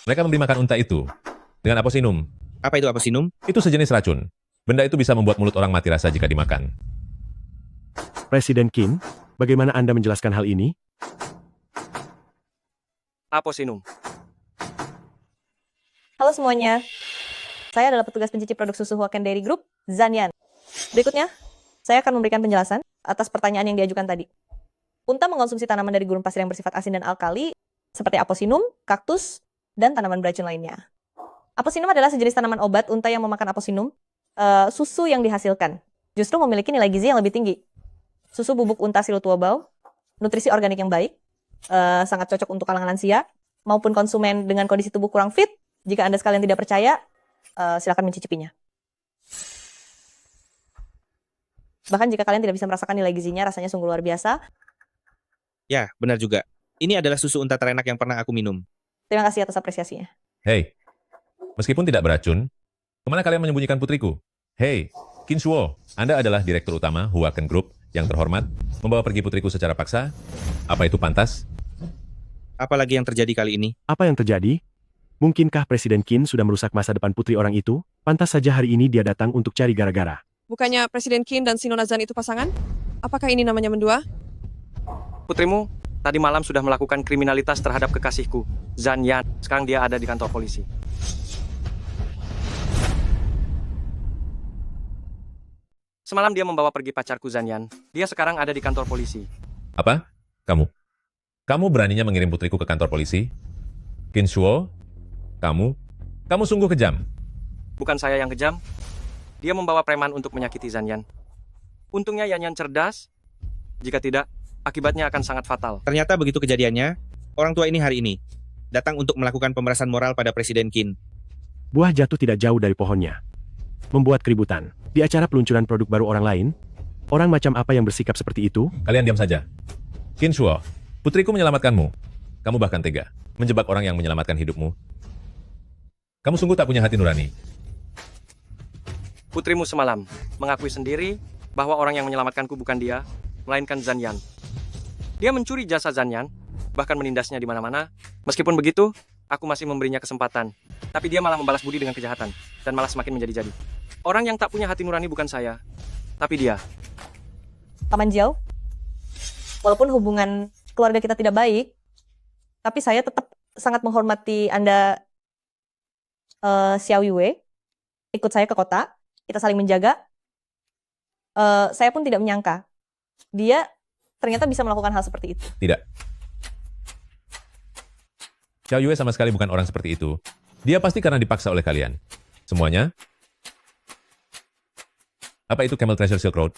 Mereka memberi makan unta itu dengan aposinum. Apa itu aposinum? Itu sejenis racun. Benda itu bisa membuat mulut orang mati rasa jika dimakan. Presiden Qin, bagaimana Anda menjelaskan hal ini? Aposinum. Halo semuanya, saya adalah petugas pencicip produk susu Huaken Dairy Group, Zanyan. Berikutnya, saya akan memberikan penjelasan atas pertanyaan yang diajukan tadi. Unta mengkonsumsi tanaman dari gurun pasir yang bersifat asin dan alkali, seperti aposinum, kaktus, dan tanaman beracun lainnya. Aposinum adalah sejenis tanaman obat. Unta yang memakan aposinum, susu yang dihasilkan justru memiliki nilai gizi yang lebih tinggi. Susu bubuk unta Silutuobao, nutrisi organik yang baik, sangat cocok untuk kalangan lansia, maupun konsumen dengan kondisi tubuh kurang fit. Jika Anda sekalian tidak percaya, silakan mencicipinya. Bahkan jika kalian tidak bisa merasakan nilai gizinya, rasanya sungguh luar biasa. Ya, benar juga. Ini adalah susu unta terenak yang pernah aku minum. Terima kasih atas apresiasinya. Hei, meskipun tidak beracun, kemana kalian menyembunyikan putriku? Hei, Qin Shuo, Anda adalah direktur utama Huaken Group yang terhormat, membawa pergi putriku secara paksa. Apa itu pantas? Apalagi yang terjadi kali ini? Apa yang terjadi? Mungkinkah Presiden Qin sudah merusak masa depan putri orang itu? Pantas saja hari ini dia datang untuk cari gara-gara. Bukannya Presiden Qin dan Sinona Zan itu pasangan? Apakah ini namanya mendua? Putrimu tadi malam sudah melakukan kriminalitas terhadap kekasihku, Zan Yan. Sekarang dia ada di kantor polisi. Semalam dia membawa pergi pacarku Zan Yan. Dia sekarang ada di kantor polisi. Apa? Kamu? Kamu beraninya mengirim putriku ke kantor polisi? Qin Shuo? Kamu sungguh kejam. Bukan saya yang kejam. Dia membawa preman untuk menyakiti Zan Yan. Untungnya Yan Yan cerdas. Jika tidak, akibatnya akan sangat fatal. Ternyata begitu kejadiannya, orang tua ini hari ini datang untuk melakukan pemerasan moral pada Presiden Qin. Buah jatuh tidak jauh dari pohonnya. Membuat keributan. Di acara peluncuran produk baru orang lain, orang macam apa yang bersikap seperti itu? Kalian diam saja. Qin Shuo, putriku menyelamatkanmu. Kamu bahkan tega menjebak orang yang menyelamatkan hidupmu. Kamu sungguh tak punya hati nurani. Putrimu semalam mengakui sendiri bahwa orang yang menyelamatkanku bukan dia, melainkan Zan Yan. Dia mencuri jasa Zan Yan, bahkan menindasnya di mana-mana. Meskipun begitu, aku masih memberinya kesempatan. Tapi dia malah membalas budi dengan kejahatan, dan malah semakin menjadi-jadi. Orang yang tak punya hati nurani bukan saya, tapi dia. Paman Jiao, walaupun hubungan keluarga kita tidak baik, tapi saya tetap sangat menghormati Anda, Xiao Yue. Ikut saya ke kota, kita saling menjaga. Saya pun tidak menyangka dia ternyata bisa melakukan hal seperti itu. Tidak. Xiao Yue sama sekali bukan orang seperti itu. Dia pasti karena dipaksa oleh kalian. Semuanya? Apa itu Camel Treasure Silk Road?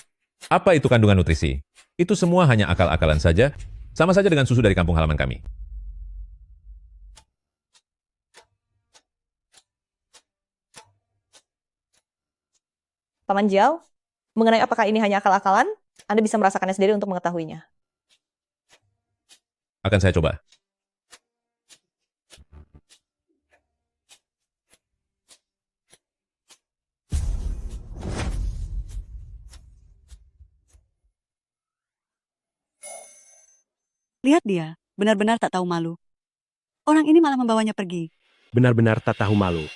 Apa itu kandungan nutrisi? Itu semua hanya akal-akalan saja, sama saja dengan susu dari kampung halaman kami. Paman Jiao, mengenai apakah ini hanya akal-akalan, Anda bisa merasakannya sendiri untuk mengetahuinya. Akan saya coba. Lihat dia, benar-benar tak tahu malu. Orang ini malah membawanya pergi. Benar-benar tak tahu malu.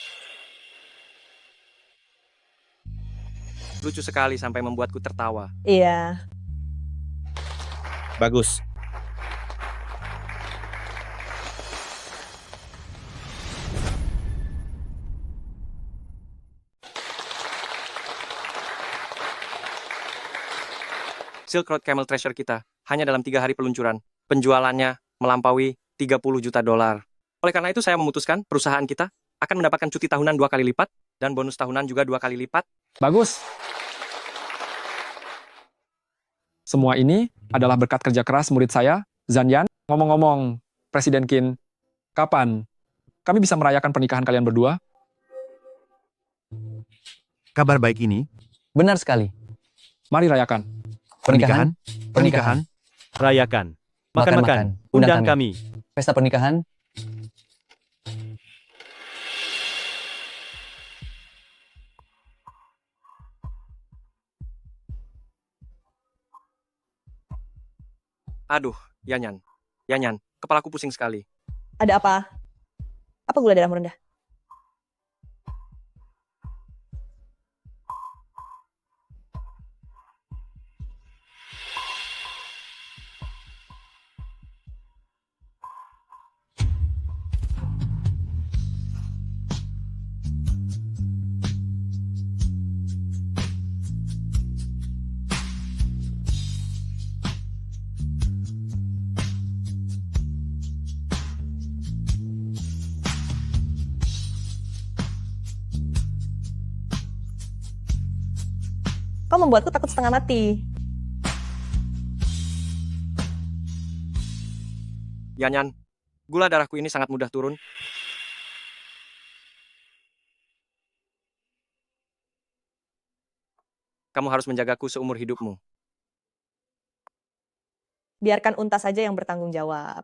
Lucu sekali sampai membuatku tertawa. Iya. Bagus. Silk Road Camel Treasure kita hanya dalam 3 hari peluncuran. Penjualannya melampaui 30 juta dolar. Oleh karena itu saya memutuskan perusahaan kita akan mendapatkan cuti tahunan 2 kali lipat dan bonus tahunan juga 2 kali lipat. Bagus. Semua ini adalah berkat kerja keras murid saya, Zan Yan. Ngomong-ngomong, Presiden Qin, kapan kami bisa merayakan pernikahan kalian berdua? Kabar baik ini? Benar sekali. Mari rayakan. Pernikahan? Rayakan. Makan-makan. Undang kami. Pesta pernikahan? Aduh, Yan Yan. Yanyan, kepalaku pusing sekali. Ada apa? Apa gula darahmu rendah? Kau membuatku takut setengah mati. Yanyan, gula darahku ini sangat mudah turun. Kamu harus menjagaku seumur hidupmu. Biarkan unta saja yang bertanggung jawab.